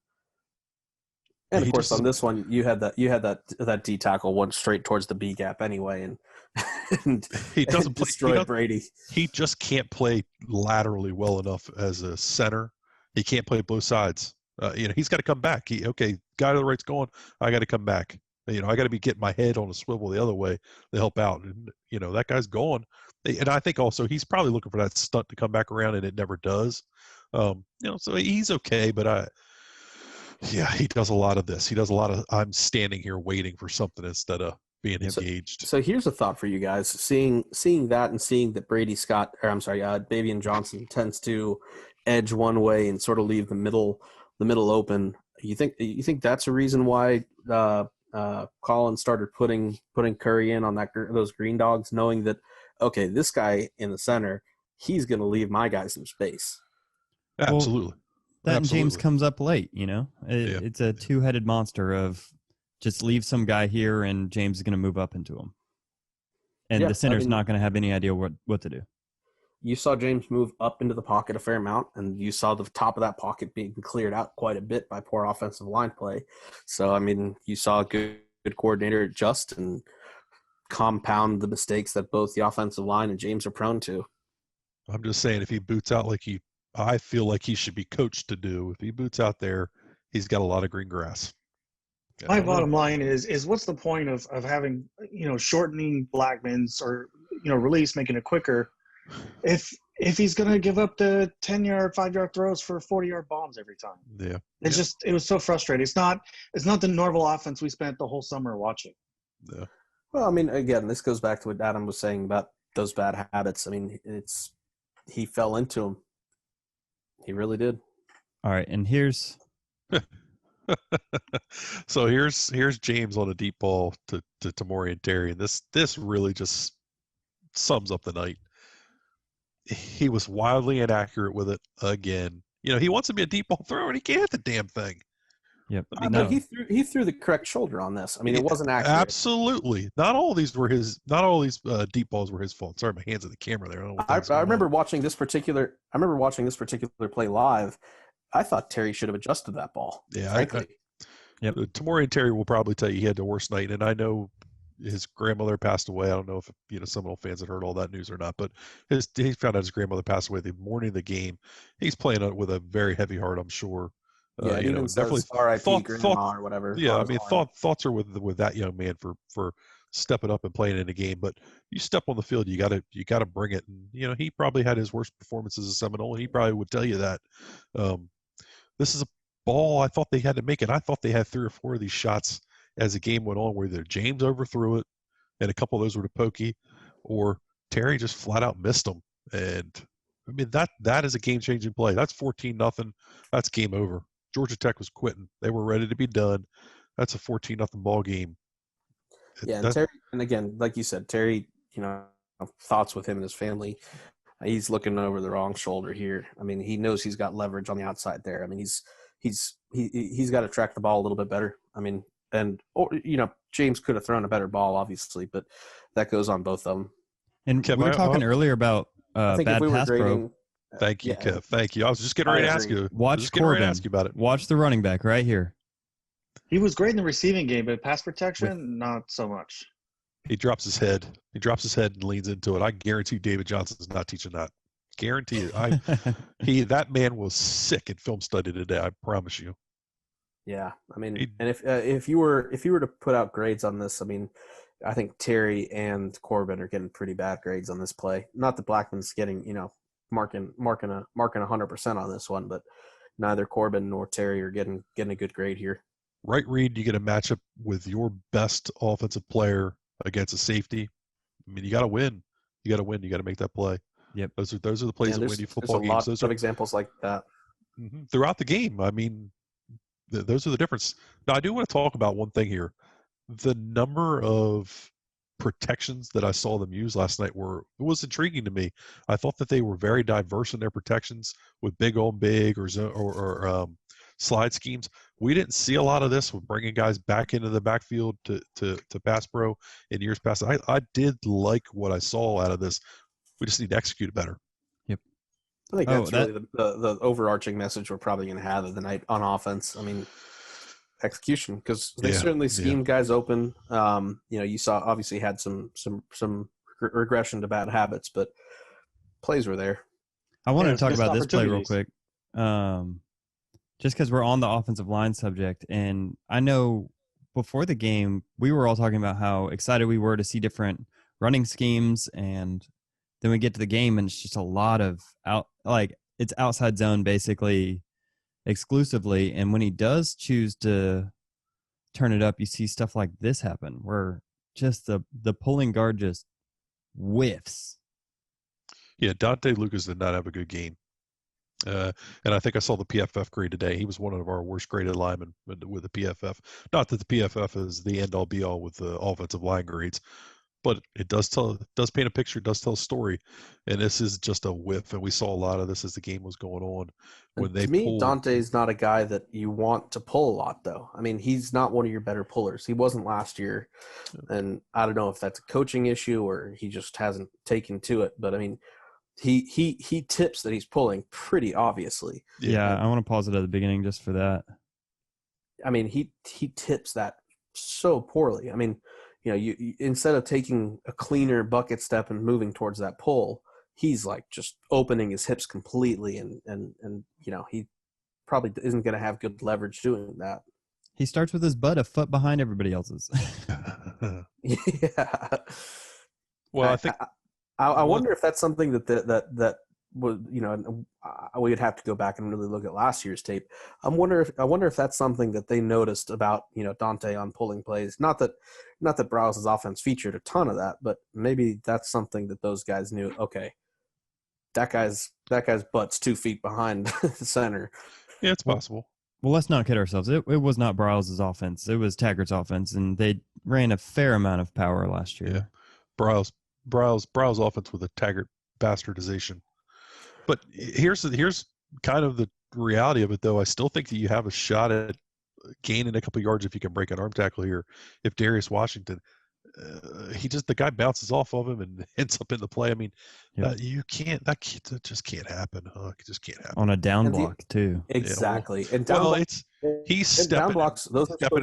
S2: And of course, on this one, you had that D tackle went straight towards the B gap anyway, and
S4: he doesn't
S2: destroy Brady.
S4: He just can't play laterally well enough as a center. He can't play both sides. He's got to come back. Guy to the right's going. I got to come back. I got to be getting my head on a swivel the other way to help out. And that guy's going. And I think also he's probably looking for that stunt to come back around, and it never does. So he's okay, but he does a lot of this. He does a lot of I'm standing here waiting for something instead of being engaged.
S2: So here's a thought for you guys: seeing that and seeing that Bavion Johnson tends to edge one way and sort of leave the middle open. You think that's a reason why Collins started putting Curry in on those green dogs, knowing that, okay, this guy in the center, he's going to leave my guy some space.
S4: Absolutely.
S1: That and James
S4: Absolutely.
S1: comes up late, you know?
S4: Yeah.
S1: It's a two-headed monster of just leave some guy here and James is going to move up into him. And the center's not going to have any idea what to do.
S2: You saw James move up into the pocket a fair amount, and you saw the top of that pocket being cleared out quite a bit by poor offensive line play. So, I mean, you saw a good coordinator adjust and compound the mistakes that both the offensive line and James are prone to.
S4: I'm just saying, if he boots out like I feel like he should be coached to do, if he boots out there, he's got a lot of green grass.
S3: My bottom line is what's the point of having, shortening Blackman's or, release, making it quicker, if he's going to give up the 10-yard, 5-yard throws for 40-yard bombs every time.
S4: Yeah.
S3: It was so frustrating. It's not the Norvell offense we spent the whole summer watching.
S4: Yeah.
S2: Well, I mean, again, this goes back to what Adam was saying about those bad habits. I mean, he fell into them. He really did.
S1: All right, and here's
S4: so here's James on a deep ball to Tomahawk and Terry, and this really just sums up the night. He was wildly inaccurate with it again. He wants to be a deep ball thrower, and he can't hit the damn thing.
S1: Yep.
S2: But he threw the correct shoulder on this. I mean, it wasn't accurate.
S4: Absolutely. Not all these deep balls were his fault. Sorry, my hands on the camera there.
S2: I remember watching this particular play live. I thought Terry should have adjusted that ball.
S4: Yeah,
S1: Yep.
S4: Tomahawk and Terry will probably tell you he had the worst night, and I know his grandmother passed away. I don't know if Seminole fans had heard all that news or not, but he found out his grandmother passed away the morning of the game. He's playing with a very heavy heart, I'm sure.
S2: Yeah, even definitely R.I.P. Grandma or whatever.
S4: Yeah, I mean, thoughts are with that young man for stepping up and playing in a game. But you step on the field, you gotta bring it. And he probably had his worst performance as a Seminole, and he probably would tell you that. This is a ball I thought they had to make it. I thought they had 3 or 4 of these shots as the game went on, where either James overthrew it, and a couple of those were to Pokey, or Terry just flat out missed them. And I mean, that is a game-changing play. That's 14-0. That's game over. Georgia Tech was quitting. They were ready to be done. That's a 14-0 ball game.
S2: Yeah, and Terry, and again, like you said, Terry, thoughts with him and his family. He's looking over the wrong shoulder here. I mean, he knows he's got leverage on the outside there. I mean, he's got to track the ball a little bit better. I mean, James could have thrown a better ball, obviously, but that goes on both of them.
S1: And we were talking earlier about bad pass pro.
S4: Thank you, Kev. Thank you. I was just getting ready to ask you.
S1: Watch Corbin.
S4: Ask you about it.
S1: Watch the running back right here.
S3: He was great in the receiving game, but pass protection, not so much.
S4: He drops his head. He drops his head and leans into it. I guarantee David Johnson's not teaching that. Guarantee it. That man was sick in film study today. I promise you.
S2: Yeah, I mean, and if you were to put out grades on this, I mean, I think Terry and Corbin are getting pretty bad grades on this play. Not that Blackman's getting marking 100% on this one, but neither Corbin nor Terry are getting a good grade here.
S4: Right, Reed, you get a matchup with your best offensive player against a safety. I mean, you got to win. You got to win. You got to make that play.
S1: Yep.
S4: Those are the plays that win you football games.
S2: There's a lot of examples like that
S4: throughout the game. I mean, those are the difference. Now, I do want to talk about one thing here. The number of protections that I saw them use last night was intriguing to me. I thought that they were very diverse in their protections with big on big or slide schemes. We didn't see a lot of this with bringing guys back into the backfield to pass pro in years past. I did like what I saw out of this. We just need to execute it better.
S1: Yep.
S2: I think that's really the overarching message we're probably going to have of the night on offense. I mean, execution, because they certainly schemed guys open. You saw obviously had some regression to bad habits, but plays were there.
S1: I wanted to talk about this play real quick. Just because we're on the offensive line subject, and I know before the game we were all talking about how excited we were to see different running schemes, and then we get to the game and it's just a lot of it's outside zone basically exclusively, and when he does choose to turn it up, you see stuff like this happen where just the pulling guard just whiffs.
S4: Yeah, Dante Lucas did not have a good game. And I think I saw the PFF grade today. He was one of our worst graded linemen with the PFF. Not that the PFF is the end all be all with the offensive line grades, but it does paint a picture, does tell a story. And this is just a whiff. And we saw a lot of this as the game was going on. When they
S2: To me,
S4: pulled,
S2: Dante's not a guy that you want to pull a lot, though. I mean, he's not one of your better pullers. He wasn't last year. And I don't know if that's a coaching issue or he just hasn't taken to it. But I mean, he tips that he's pulling pretty obviously.
S1: Yeah, I want to pause it at the beginning just for that.
S2: I mean, he tips that so poorly. I mean, you instead of taking a cleaner bucket step and moving towards that pull, he's like just opening his hips completely, and he probably isn't going to have good leverage doing that.
S1: He starts with his butt a foot behind everybody else's.
S2: Yeah.
S4: well, I think
S2: I wonder if that's something that would, we would have to go back and really look at last year's tape. I wonder if that's something that they noticed about, Dante on pulling plays. Not that Browse's offense featured a ton of that, but maybe that's something that those guys knew. Okay, that guy's butt's 2 feet behind the center.
S4: Yeah, it's possible.
S1: Well, let's not kid ourselves. It was not Browse's offense. It was Taggart's offense, and they ran a fair amount of power last year.
S4: Yeah, Browse offense with a Taggart bastardization. But here's kind of the reality of it, though. I still think that you have a shot at gaining a couple yards if you can break an arm tackle here. If Darius Washington, the guy bounces off of him and ends up in the play. I mean, that just can't happen. It just can't happen
S1: on a down block too.
S2: Exactly.
S4: And he's stepping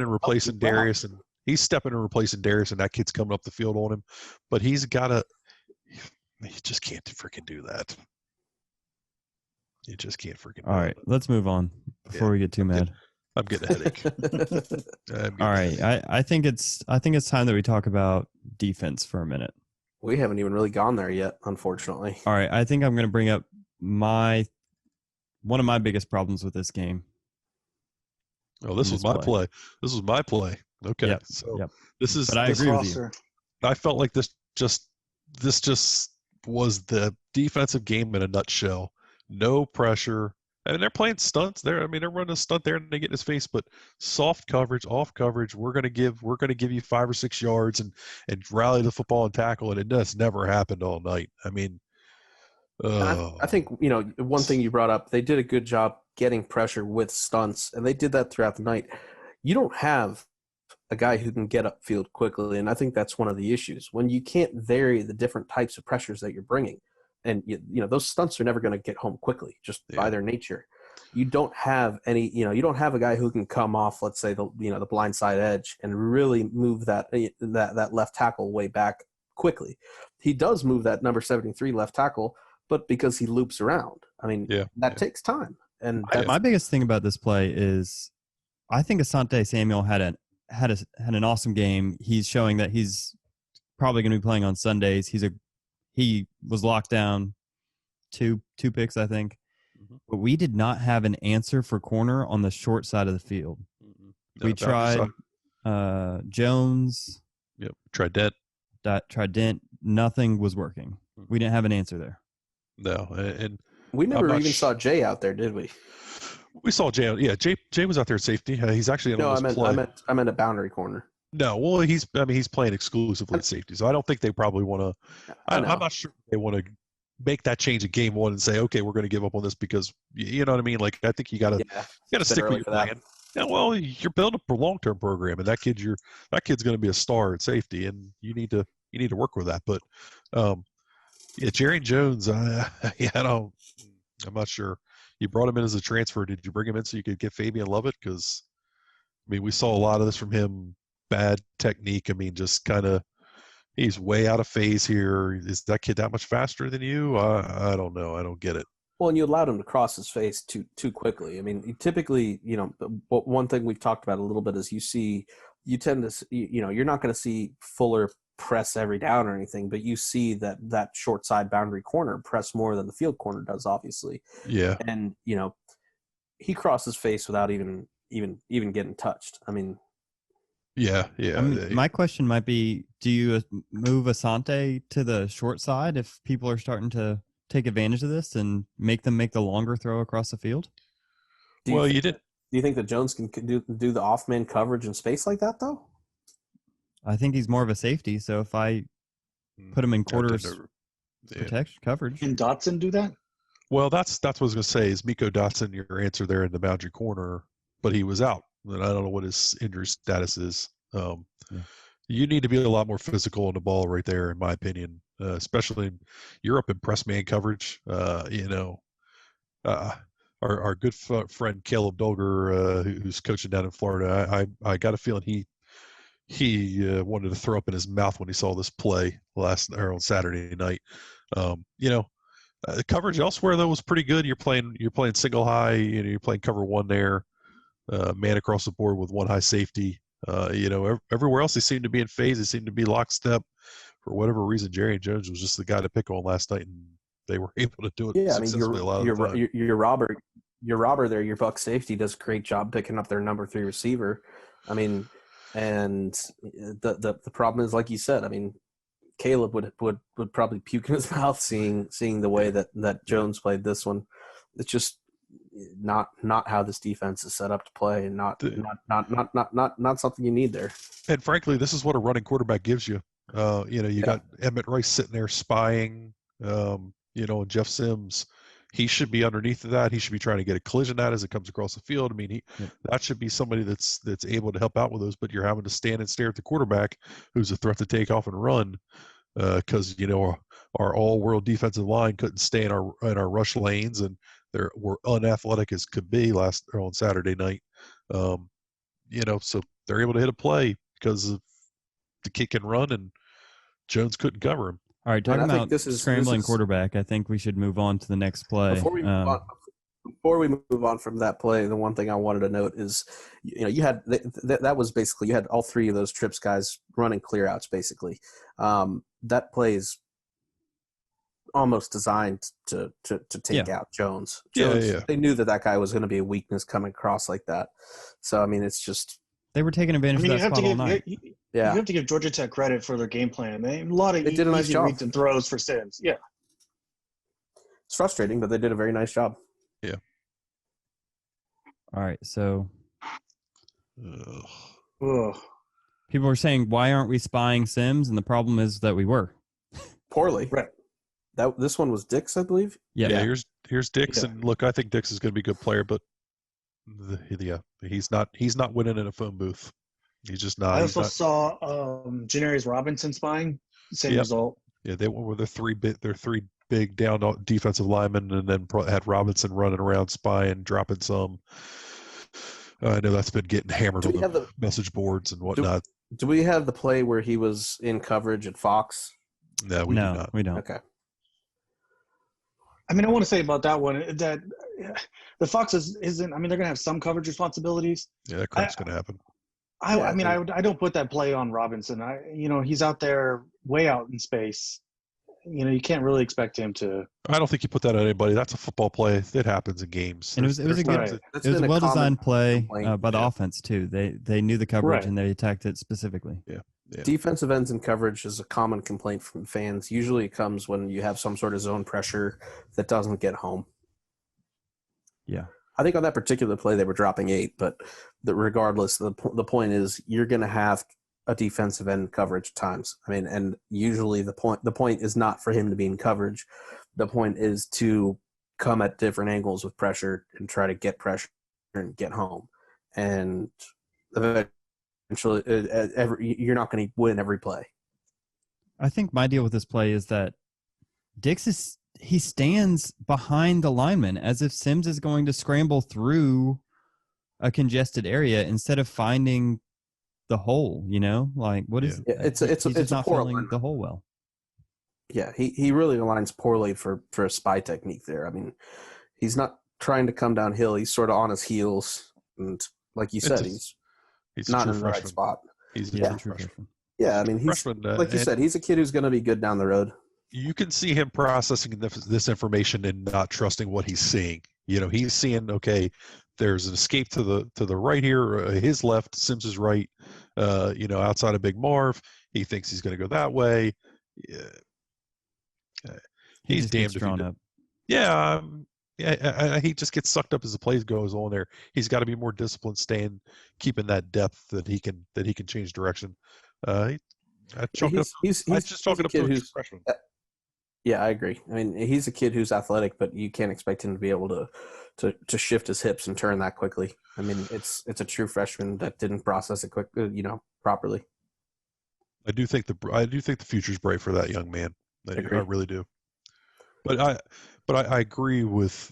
S4: and replacing Darius, and he's stepping and replacing Darius, and that kid's coming up the field on him. But he just can't freaking do that. You just can't freaking.
S1: All right, let's move on before we get too mad.
S4: I'm getting a headache.
S1: All right, I think it's time that we talk about defense for a minute.
S2: We haven't even really gone there yet, unfortunately.
S1: All right, I think I'm going to bring up one of my biggest problems with this game.
S4: Oh, this was my play. This was my play. Okay, this is.
S1: But I agree with you.
S4: I felt like this just was the defensive game in a nutshell. No pressure. I mean, they're playing stunts there. I mean, they're running a stunt there and they get in his face, but soft coverage, off coverage. We're gonna give you 5 or 6 yards and rally the football and tackle, and it just never happened all night. I mean,
S2: I think one thing you brought up, they did a good job getting pressure with stunts, and they did that throughout the night. You don't have a guy who can get upfield quickly, and I think that's one of the issues when you can't vary the different types of pressures that you're bringing. And those stunts are never going to get home quickly, just by their nature. You don't have any, you don't have a guy who can come off, let's say the blind side edge and really move that left tackle way back quickly. He does move that number 73 left tackle, but because he loops around. I mean, that takes time. And
S1: my biggest thing about this play is, I think Asante Samuel had an awesome game. He's showing that he's probably going to be playing on Sundays. He was locked down, two picks, I think. Mm-hmm. But we did not have an answer for corner on the short side of the field. Mm-hmm. We tried Jones.
S4: Yep. Tried Dent.
S1: Tried Dent. Nothing was working. Mm-hmm. We didn't have an answer there.
S4: No, and
S2: we never even saw Jay out there, did we?
S4: We saw Jay. Yeah, Jay was out there at safety. He's actually
S2: I meant a boundary corner.
S4: No, well, he's playing exclusively at safety, so I don't think they probably want to. I'm not sure they want to make that change in game one and say, okay, we're going to give up on this because you know what I mean. Like, I think you got to stick with your plan. Yeah, well, you're building a long-term program, and that kid's going to be a star at safety, and you need to work with that. But Jarrian Jones, I'm not sure. You brought him in as a transfer. Did you bring him in so you could get Fabian Lovett? Because I mean, we saw a lot of this from him. Bad technique. I mean, just kind of, he's way out of phase here. Is that kid that much faster than you? I don't know. I don't get it.
S2: Well, and you allowed him to cross his face too quickly. I mean, typically, one thing we've talked about a little bit is you tend to, you're not going to see Fuller press every down or anything, but you see that short side boundary corner press more than the field corner does, obviously.
S4: Yeah.
S2: And, he crossed his face without even getting touched. I mean,
S4: yeah.
S1: I mean, my question might be, do you move Asante to the short side if people are starting to take advantage of this and make them make the longer throw across the field?
S4: Well, you did.
S2: Do you think that Jones can do the off-man coverage in space like that, though?
S1: I think he's more of a safety. So if I put him in quarters protection coverage.
S3: Can Dotson do that?
S4: Well, that's what I was going to say. Is Miko Dotson your answer there in the boundary corner? But he was out, and I don't know what his injury status is. You need to be a lot more physical on the ball right there, in my opinion. Especially you're up in press man coverage. Our good friend Caleb Dolger, who's coaching down in Florida, I got a feeling he wanted to throw up in his mouth when he saw this play on Saturday night. The coverage elsewhere though was pretty good. You're playing single high. You're playing cover one there, man across the board with one high safety. Everywhere else they seem to be in phase. They seem to be lockstep. For whatever reason, Jarrian Jones was just the guy to pick on last night, and they were able to do it successfully a lot of the time.
S2: Your Robert there, your Buck safety does a great job picking up their number 3 receiver. I mean, and the problem is, like you said, I mean, Caleb would probably puke in his mouth seeing the way that Jones played this one. It's just not how this defense is set up to play, and not something you need there.
S4: And frankly, this is what a running quarterback gives you. You got Emmett Rice sitting there spying, and Jeff Sims, he should be underneath of that. He should be trying to get a collision at as it comes across the field. I mean, that should be somebody that's able to help out with those, but you're having to stand and stare at the quarterback who's a threat to take off and run, because, our all-world defensive line couldn't stay in our rush lanes, and we're unathletic as could be on Saturday night. So they're able to hit a play because of the kick and run, and Jones couldn't cover him.
S1: All right, talking about scrambling quarterback, I think we should move on to the next play.
S2: Before we move on from that play, the one thing I wanted to note is, you had that was basically, you had all 3 of those trips guys running clear outs basically. That play is almost designed to take out Jones. They knew that guy was going to be a weakness coming across like that. So I mean, it's just
S1: they were taking advantage of that spot all night.
S3: You have to give Georgia Tech credit for their game plan. A lot of
S2: did a nice
S3: easy
S2: job.
S3: reads and throws for Sims. Yeah,
S2: it's frustrating, but they did a very nice job.
S4: Yeah.
S1: All right, so
S3: Ugh.
S1: people were saying, why aren't we spying Sims? And the problem is that we were.
S2: Poorly.
S3: Right.
S2: This one was Dix, I believe.
S1: Yeah.
S4: Here's Dix, and look, I think Dix is going to be a good player, but he's not winning in a phone booth. He's just not.
S3: I also saw Janarius Robinson spying. Same result.
S4: Yeah, they were their three big down defensive linemen, and then had Robinson running around spying, dropping some. I know that's been getting hammered on the message boards and whatnot.
S2: Do we have the play where he was in coverage at Fox?
S4: No, we do not.
S1: We don't.
S2: Okay.
S3: I mean, I want to say about that one that the Fox isn't. I mean, they're going to have some coverage responsibilities.
S4: Yeah, that crap's going to happen.
S3: I don't put that play on Robinson. He's out there way out in space. You can't really expect him to.
S4: I don't think you put that on anybody. That's a football play. It happens in games.
S1: And it was a well-designed play by the offense too. They knew the coverage and they attacked it specifically.
S4: Yeah.
S2: Defensive ends in coverage is a common complaint from fans. Usually it comes when you have some sort of zone pressure that doesn't get home.
S1: Yeah.
S2: I think on that particular play they were dropping 8, but regardless, the point is you're going to have a defensive end coverage at times. I mean, and usually the point is not for him to be in coverage. The point is to come at different angles with pressure and try to get pressure and get home. And eventually, you're not going to win every play.
S1: I think my deal with this play is that Dix he stands behind the lineman as if Sims is going to scramble through a congested area instead of finding the hole. Like what is?
S2: Yeah, it's
S1: not
S2: poor
S1: filling the hole well.
S2: Yeah, he really aligns poorly for a spy technique there. I mean, he's not trying to come downhill. He's sort of on his heels, and like you said, he's not in the right spot.
S4: He's a true freshman.
S2: Yeah, I mean, he's like you said, he's a kid who's going to be good down the road.
S4: You can see him processing this information and not trusting what he's seeing. He's seeing, okay, there's an escape to the right here, his left, Sims is right. Outside of Big Marv, he thinks he's going to go that way.
S1: He
S4: He's
S1: just gets
S4: damned if he
S1: drawn
S4: did.
S1: up.
S4: Yeah, he just gets sucked up as the plays goes on there. He's got to be more disciplined, keeping that depth that he can change direction. I chalk it up. I just chalk
S2: he's a
S4: it up to
S2: kid
S4: a
S2: who's
S4: freshman.
S2: yeah, I agree. I mean, he's a kid who's athletic, but you can't expect him to be able to shift his hips and turn that quickly. I mean, it's a true freshman that didn't process it properly.
S4: I do think the future's bright for that young man. I really do. But I agree with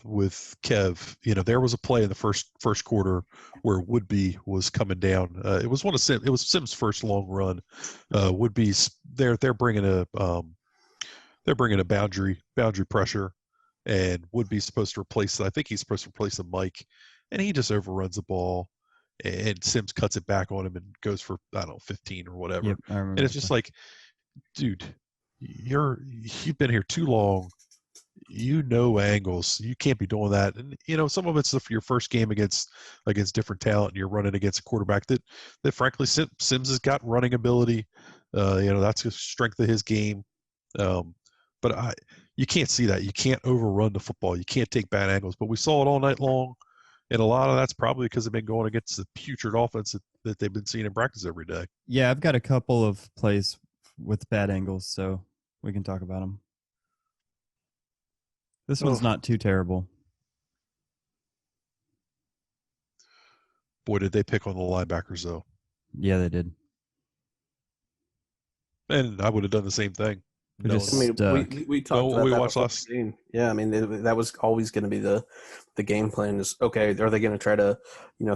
S4: Kev. You know, there was a play in the first quarter where Woodby was coming down. It was Sim's first long run. Woodby's they're bringing a boundary pressure, and Woodby's supposed to replace. I think he's supposed to replace the Mike, and he just overruns the ball, and Sims cuts it back on him and goes for 15 or whatever.
S1: Yep, I remember.
S4: And it's just like, dude, you've been here too long. You know angles. You can't be doing that. And some of it's your first game against different talent, and you're running against a quarterback that frankly Sims has got running ability. That's the strength of his game. But you can't see that. You can't overrun the football. You can't take bad angles. But we saw it all night long, and a lot of that's probably because they've been going against the putrid offense that they've been seeing in practice every day.
S1: Yeah, I've got a couple of plays with bad angles, so we can talk about them. This one's not too terrible.
S4: Boy, did they pick on the linebackers, though.
S1: Yeah, they did.
S4: And I would have done the same thing.
S2: We talked about that watched last game. Yeah, I mean that was always going to be the game plan. Is okay. Are they going to try to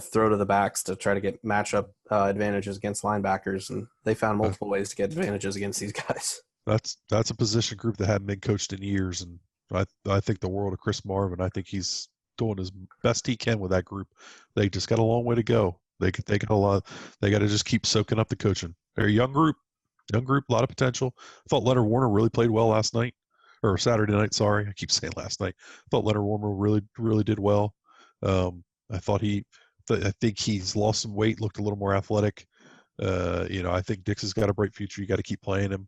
S2: throw to the backs to try to get matchup advantages against linebackers? And they found multiple ways to get advantages against these guys.
S4: That's a position group that hadn't been coached in years, and I think the world of Chris Marvin. I think he's doing as best he can with that group. They just got a long way to go. They got a lot. They got to just keep soaking up the coaching. They're a young group, a lot of potential. I thought Leonard Warner really played well last night, or Saturday night. Sorry, I keep saying last night. I thought Leonard Warner really did well. I think he's lost some weight, looked a little more athletic. I think Dix has got a bright future. You got to keep playing him.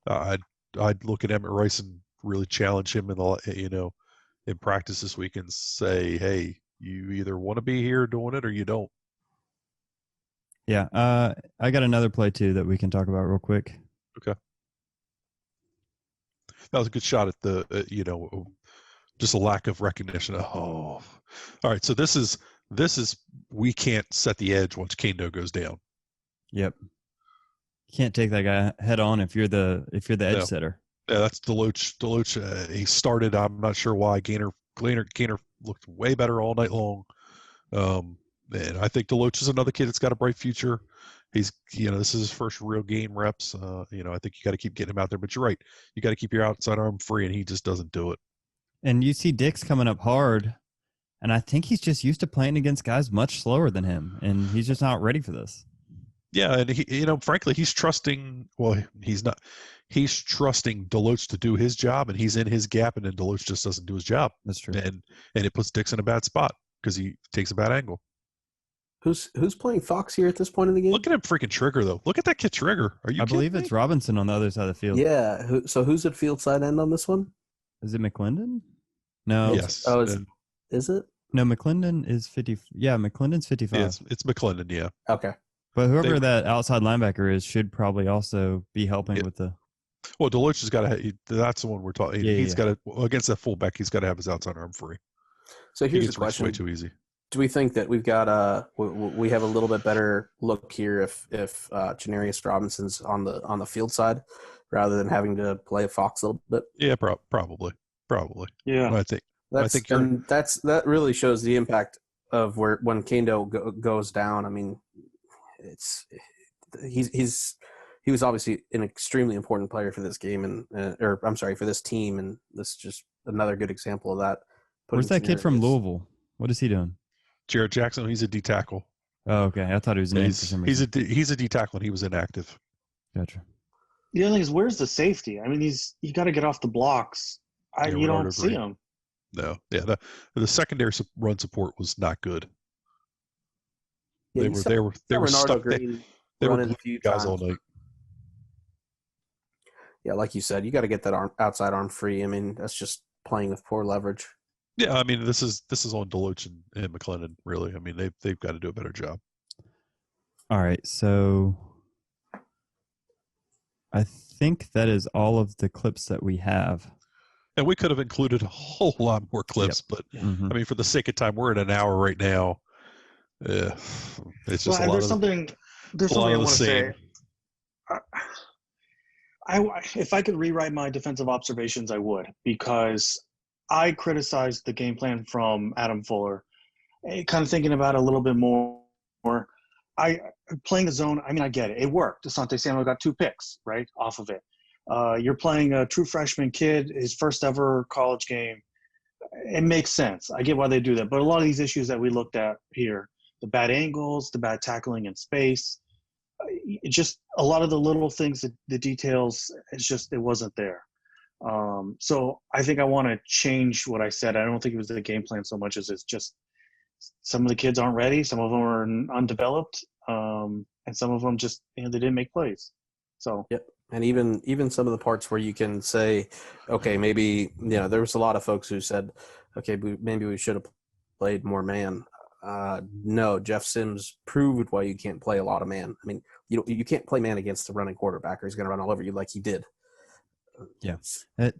S4: I'd look at Emmett Rice and really challenge him in practice this week and say, hey, you either want to be here doing it or you don't.
S1: Yeah, I got another play too that we can talk about real quick.
S4: Okay, that was a good shot at the just a lack of recognition. Oh, all right. So this is we can't set the edge once Kendo goes down.
S1: Yep. Can't take that guy head on if you're the edge setter.
S4: Yeah, that's Deloach. He started. I'm not sure why. Gainer looked way better all night long. And I think Deloach is another kid that's got a bright future. He's this is his first real game reps. I think you got to keep getting him out there. But you're right. You got to keep your outside arm free, and he just doesn't do it.
S1: And you see Dix coming up hard, and I think he's just used to playing against guys much slower than him, and he's just not ready for this.
S4: Yeah, and he, frankly, he's trusting. Well, he's not. He's trusting Deloach to do his job, and he's in his gap, and then Deloach just doesn't do his job.
S1: That's true.
S4: And it puts Dix in a bad spot because he takes a bad angle.
S2: Who's playing Fox here at this point in the game?
S4: Look at him freaking Trigger, though. Look at that kid Trigger. Are you?
S1: I believe it's Robinson on the other side of the field.
S2: Yeah. So who's at field side end on this one?
S1: Is it McClendon? No.
S4: Yes.
S2: Oh, is it?
S1: No, McClendon is 50. Yeah, McClendon's 55.
S4: Yeah, it's McClendon. Yeah.
S2: Okay.
S1: But whoever that outside linebacker is should probably also be helping with the.
S4: Well, Deloach has got to. That's the one we're talking. He's got to against that fullback. He's got to have his outside arm free.
S2: So here's the question:
S4: way too easy.
S2: Do we think that we've got we have a little bit better look here if Janarius Robinson's on the field side rather than having to play Fox a little bit?
S4: Yeah, probably.
S3: Yeah,
S4: I think
S2: that really shows the impact of when Kendo goes down. I mean, he was obviously an extremely important player for this game for this team, and this is just another good example of that.
S1: Where's that kid from Louisville? What is he doing?
S4: Jared Jackson. He's a D tackle.
S1: Oh, okay. I thought he was an for some reason.
S4: He's a D tackle, and he was inactive.
S1: Gotcha.
S3: The other thing is, where's the safety? I mean, you got to get off the blocks. You don't see him.
S4: No, yeah. The secondary run support was not good.
S2: Yeah,
S4: they were stuck. They were
S2: running
S4: a few guys all night.
S2: Yeah, like you said, you got to get that outside arm free. I mean, that's just playing with poor leverage.
S4: Yeah, I mean, this is on Deloach and McClendon, really. I mean, they've got to do a better job.
S1: All right, so I think that is all of the clips that we have.
S4: And we could have included a whole lot more clips, but
S1: Mm-hmm.
S4: I mean, for the sake of time, we're at an hour right now. It's just a lot
S3: there's
S4: of
S3: something
S4: a lot
S3: I
S4: of the
S3: want to
S4: same.
S3: say. If I could rewrite my defensive observations, I would, because I criticized the game plan from Adam Fuller. Kind of thinking about it a little bit more. Playing the zone. I mean, I get it. It worked. Asante Samuel got 2 picks right off of it. You're playing a true freshman kid, his first ever college game. It makes sense. I get why they do that. But a lot of these issues that we looked at here, the bad angles, the bad tackling in space, just a lot of the little things, the details, it wasn't there. So I think I want to change what I said. I don't think it was the game plan so much as it's just some of the kids aren't ready. Some of them are undeveloped. And some of them just, they didn't make plays. So,
S2: yep. And even some of the parts where you can say, okay, maybe, there was a lot of folks who said, okay, maybe we should have played more man. No, Jeff Sims proved why you can't play a lot of man. I mean, you can't play man against the running quarterback, or he's going to run all over you like he did.
S1: Yeah.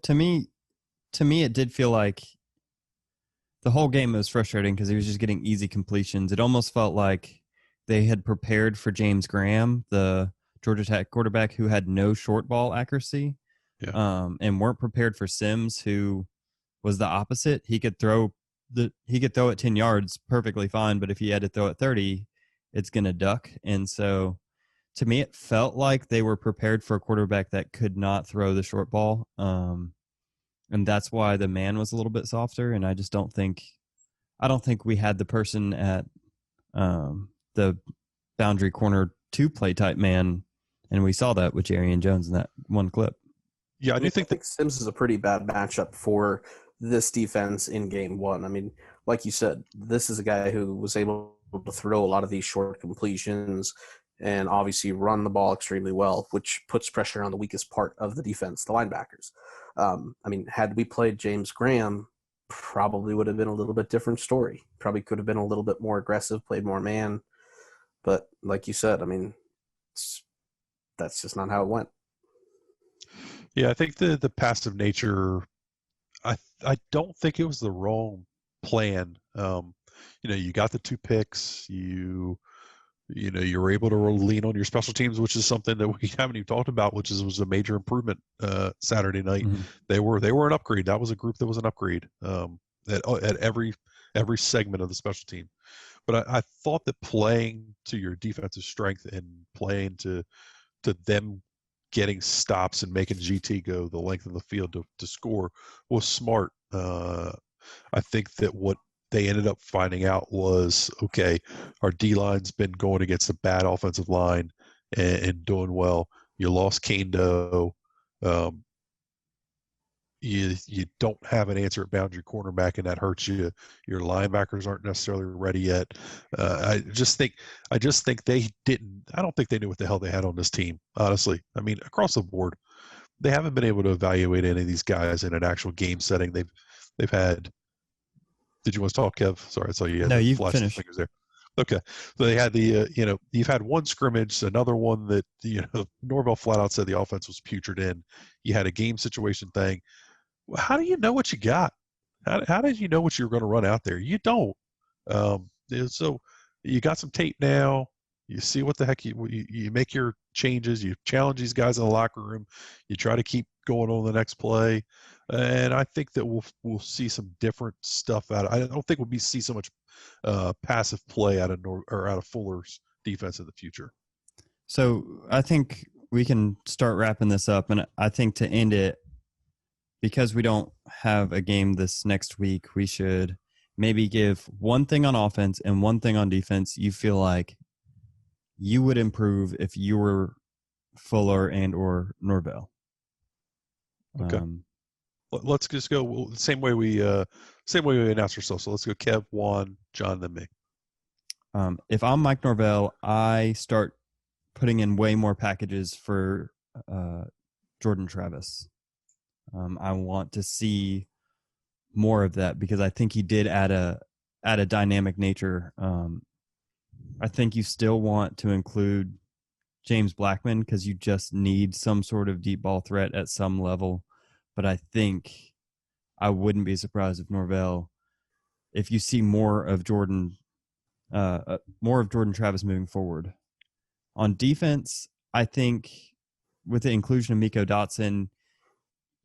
S1: To me, it did feel like the whole game was frustrating because he was just getting easy completions. It almost felt like they had prepared for James Graham, the Georgia Tech quarterback who had no short ball accuracy, and weren't prepared for Sims, who was the opposite. He could throw it 10 yards perfectly fine, but if he had to throw it 30, it's going to duck. And so to me, it felt like they were prepared for a quarterback that could not throw the short ball. And that's why the man was a little bit softer. And I don't think we had the person at the boundary corner to play type man. And we saw that with Jarrian Jones in that one clip.
S4: Yeah, I do think
S2: that Sims is a pretty bad matchup for this defense in game 1. I mean, like you said, this is a guy who was able to throw a lot of these short completions and obviously run the ball extremely well, which puts pressure on the weakest part of the defense, the linebackers. I mean, had we played James Graham, probably would have been a little bit different story. Probably could have been a little bit more aggressive, played more man. But like you said, I mean, that's just not how it went.
S4: Yeah, I think the passive nature, I don't think it was the wrong plan. You got the 2 picks. You were able to lean on your special teams, which is something that we haven't even talked about, which was a major improvement Saturday night. Mm-hmm. They were an upgrade. That was a group that was an upgrade at every segment of the special team. But I thought that playing to your defensive strength and playing to them getting stops and making GT go the length of the field to score was smart. I think that what they ended up finding out was, okay, our D-line's been going against a bad offensive line and doing well. You lost Kando. You don't have an answer at boundary cornerback, and that hurts you. Your linebackers aren't necessarily ready yet. I just think they didn't. I don't think they knew what the hell they had on this team, honestly. I mean, across the board, they haven't been able to evaluate any of these guys in an actual game setting. They've had. Did you want to talk, Kev? Sorry, I saw you had
S1: you
S4: flash
S1: finished.
S4: fingers there. Okay, so they had the you've had one scrimmage, another one that Norvell flat out said the offense was putrid in. You had a game situation thing. How do you know what you got? How did you know what you were going to run out there? You don't. So you got some tape now. You see what the heck you make your changes. You challenge these guys in the locker room. You try to keep going on the next play, and I think that we'll see some different stuff out. I don't think we'll see so much passive play out of Fuller's defense in the future.
S1: So I think we can start wrapping this up, and I think to end it, because we don't have a game this next week, we should maybe give one thing on offense and one thing on defense you feel like you would improve if you were Fuller and or Norvell.
S4: Okay. Let's just go the same way we announce ourselves. So let's go Kev, Juan, John, then me.
S1: If I'm Mike Norvell, I start putting in way more packages for Jordan Travis. I want to see more of that because I think he did add a dynamic nature. I think you still want to include James Blackman because you just need some sort of deep ball threat at some level. But I think I wouldn't be surprised if you see more of Jordan Travis moving forward. On defense, I think with the inclusion of Miko Dotson,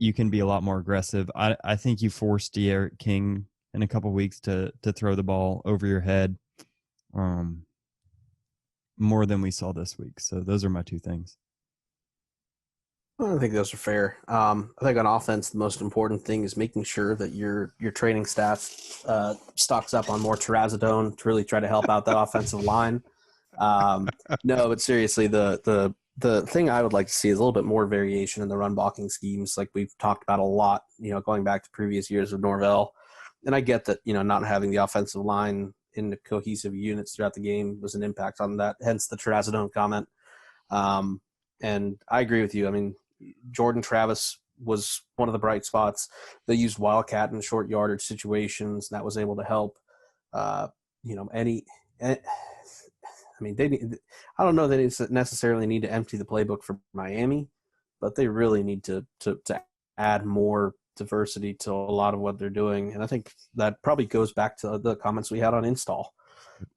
S1: you can be a lot more aggressive. I think you forced De'Aaron King in a couple weeks to throw the ball over your head more than we saw this week. So those are my two things.
S2: I think those are fair. I think on offense, the most important thing is making sure that your training staff stocks up on more trazodone to really try to help out the offensive line. No, but seriously, the thing I would like to see is a little bit more variation in the run blocking schemes, like we've talked about a lot. Going back to previous years of Norvell, and I get that not having the offensive line in the cohesive units throughout the game was an impact on that. Hence the trazodone comment. And I agree with you. I mean, Jordan Travis was one of the bright spots. They used Wildcat in short yardage situations, and that was able to help. I don't know they necessarily need to empty the playbook for Miami, but they really need to add more diversity to a lot of what they're doing. And I think that probably goes back to the comments we had on install.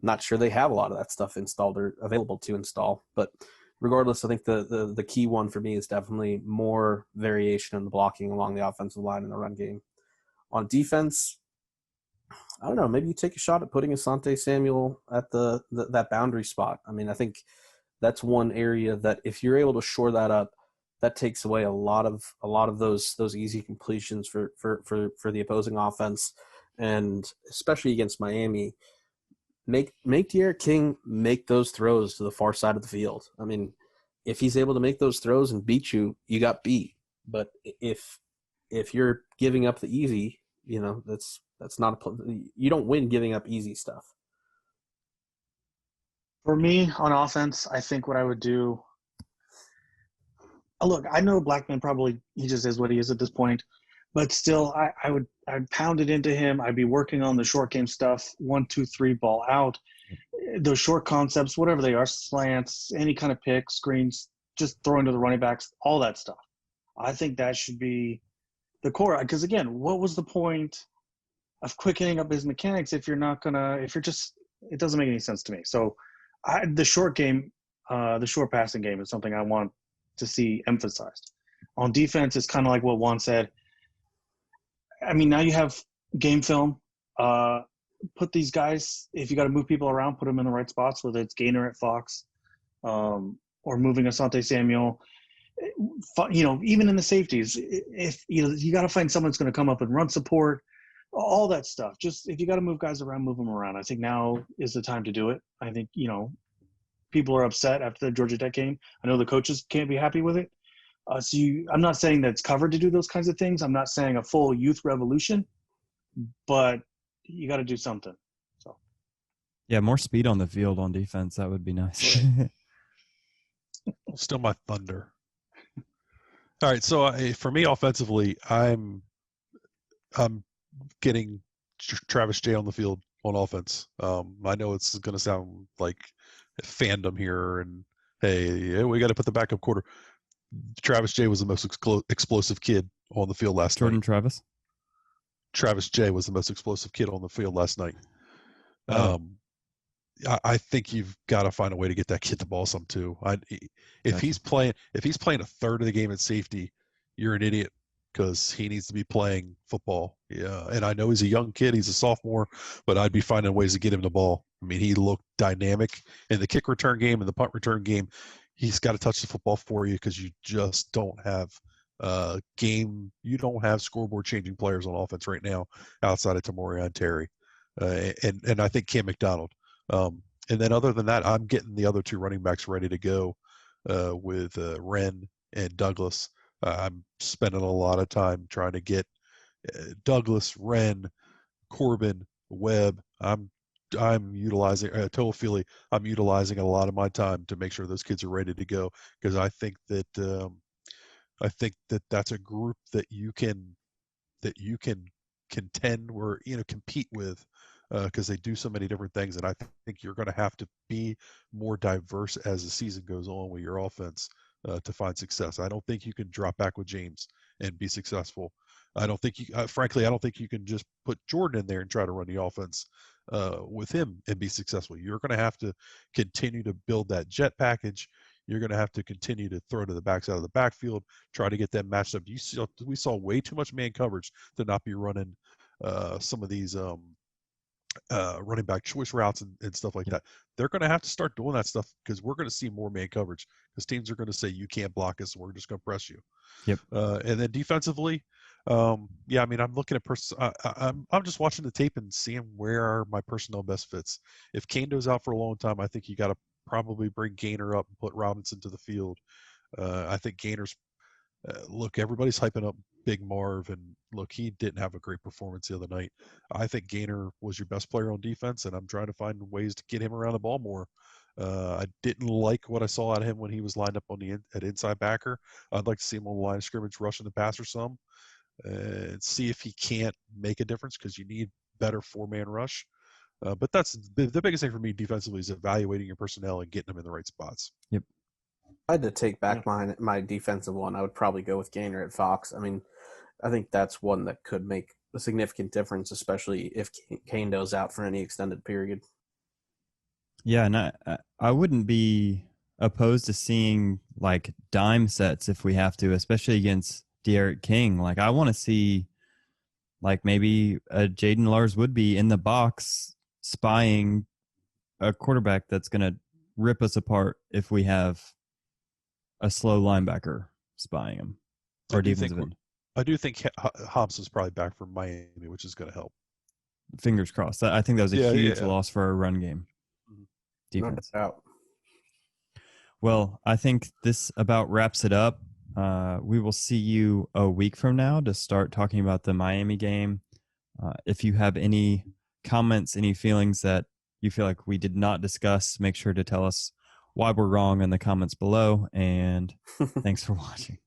S2: Not sure they have a lot of that stuff installed or available to install, but regardless, I think the key one for me is definitely more variation in the blocking along the offensive line in the run game. On defense, I don't know, maybe you take a shot at putting Asante Samuel at that boundary spot. I mean, I think that's one area that if you're able to shore that up, that takes away a lot of those easy completions for the opposing offense, and especially against Miami. Make De'Aaron King make those throws to the far side of the field. I mean, if he's able to make those throws and beat you, you got beat. But if you're giving up the easy, that's not you don't win giving up easy stuff.
S3: For me, on offense, I think what I would do. Look, I know Blackman he just is what he is at this point, but still, I'd pound it into him. I'd be working on the short game stuff, 1, 2, 3, ball out, those short concepts, whatever they are, slants, any kind of pick, screens, just throwing to the running backs, all that stuff. I think that should be the core. Because again, what was the point of quickening up his mechanics it doesn't make any sense to me. So the short game, the short passing game is something I want to see emphasized. On defense, it's kind of like what Juan said. I mean, now you have game film. Put these guys, if you got to move people around, put them in the right spots, whether it's Gainer at Fox or moving Asante Samuel. Even in the safeties, if you got to find someone that's going to come up and run support, all that stuff. Just if you got to move guys around, move them around. I think now is the time to do it. I think, people are upset after the Georgia Tech game. I know the coaches can't be happy with it. I'm not saying that it's covered to do those kinds of things. I'm not saying a full youth revolution, but you got to do something. So,
S1: yeah, more speed on the field on defense. That would be nice.
S4: Still my thunder. All right, so for me offensively, I'm getting Travis J on the field on offense. I know it's going to sound like fandom here, and hey, we got to put the backup quarter. Travis J was the most explosive kid on the field last night.
S1: Travis
S4: J was the most explosive kid on the field last night. I think you've got to find a way to get that kid the ball some too. If he's playing a third of the game at safety, you're an idiot because he needs to be playing football. Yeah, and I know he's a young kid; he's a sophomore, but I'd be finding ways to get him the ball. I mean, he looked dynamic in the kick return game and the punt return game. He's got to touch the football for you because you just don't have you don't have scoreboard changing players on offense right now outside of Tamori and Terry, and I think Cam McDonald. And then other than that, I'm getting the other two running backs ready to go with Wren and Douglas. I'm spending a lot of time trying to get Douglas, Wren, Corbin, Webb. I'm utilizing Toafili. I'm utilizing a lot of my time to make sure those kids are ready to go because I think that I think that that's a group that you can contend or compete with, because they do so many different things, and I think you're going to have to be more diverse as the season goes on with your offense to find success. I don't think you can drop back with James and be successful. I don't think you, frankly, I don't think you can just put Jordan in there and try to run the offense with him and be successful. You're going to have to continue to build that jet package. You're going to have to continue to throw to the backside of the backfield, try to get them matched up. We saw way too much man coverage to not be running some of these running back choice routes and stuff like that. They're going to have to start doing that stuff because we're going to see more man coverage because teams are going to say you can't block us and we're just going to press you.
S1: Yep.
S4: And then defensively, yeah, I mean, I'm looking at I'm just watching the tape and seeing where are my personnel best fits. If Kando's out for a long time, I think you got to probably bring Gainer up and put Robinson to the field. I think Gainer's look, everybody's hyping up Big Marv, and look, he didn't have a great performance the other night. I think Gainer was your best player on defense, and I'm trying to find ways to get him around the ball more. I didn't like what I saw out of him when he was lined up on at inside backer. I'd like to see him on the line of scrimmage rushing the passer some and see if he can't make a difference because you need better four-man rush. But that's the biggest thing for me defensively is evaluating your personnel and getting them in the right spots.
S1: Yep.
S2: I had to take back my defensive one. I would probably go with Gainer at Fox. I mean, I think that's one that could make a significant difference, especially if Kando's out for any extended period.
S1: Yeah, and I wouldn't be opposed to seeing like dime sets if we have to, especially against De'Aaron King. Like I want to see like maybe Jaden Lars would be in the box spying a quarterback that's going to rip us apart if we have a slow linebacker spying him or defensive end.
S4: I do think Hobbs is probably back from Miami, which is going to help.
S1: Fingers crossed. I think that was a huge loss for our run game. Defense.
S2: No doubt.
S1: Well, I think this about wraps it up. We will see you a week from now to start talking about the Miami game. If you have any comments, any feelings that you feel like we did not discuss, make sure to tell us why we're wrong in the comments below. And thanks for watching.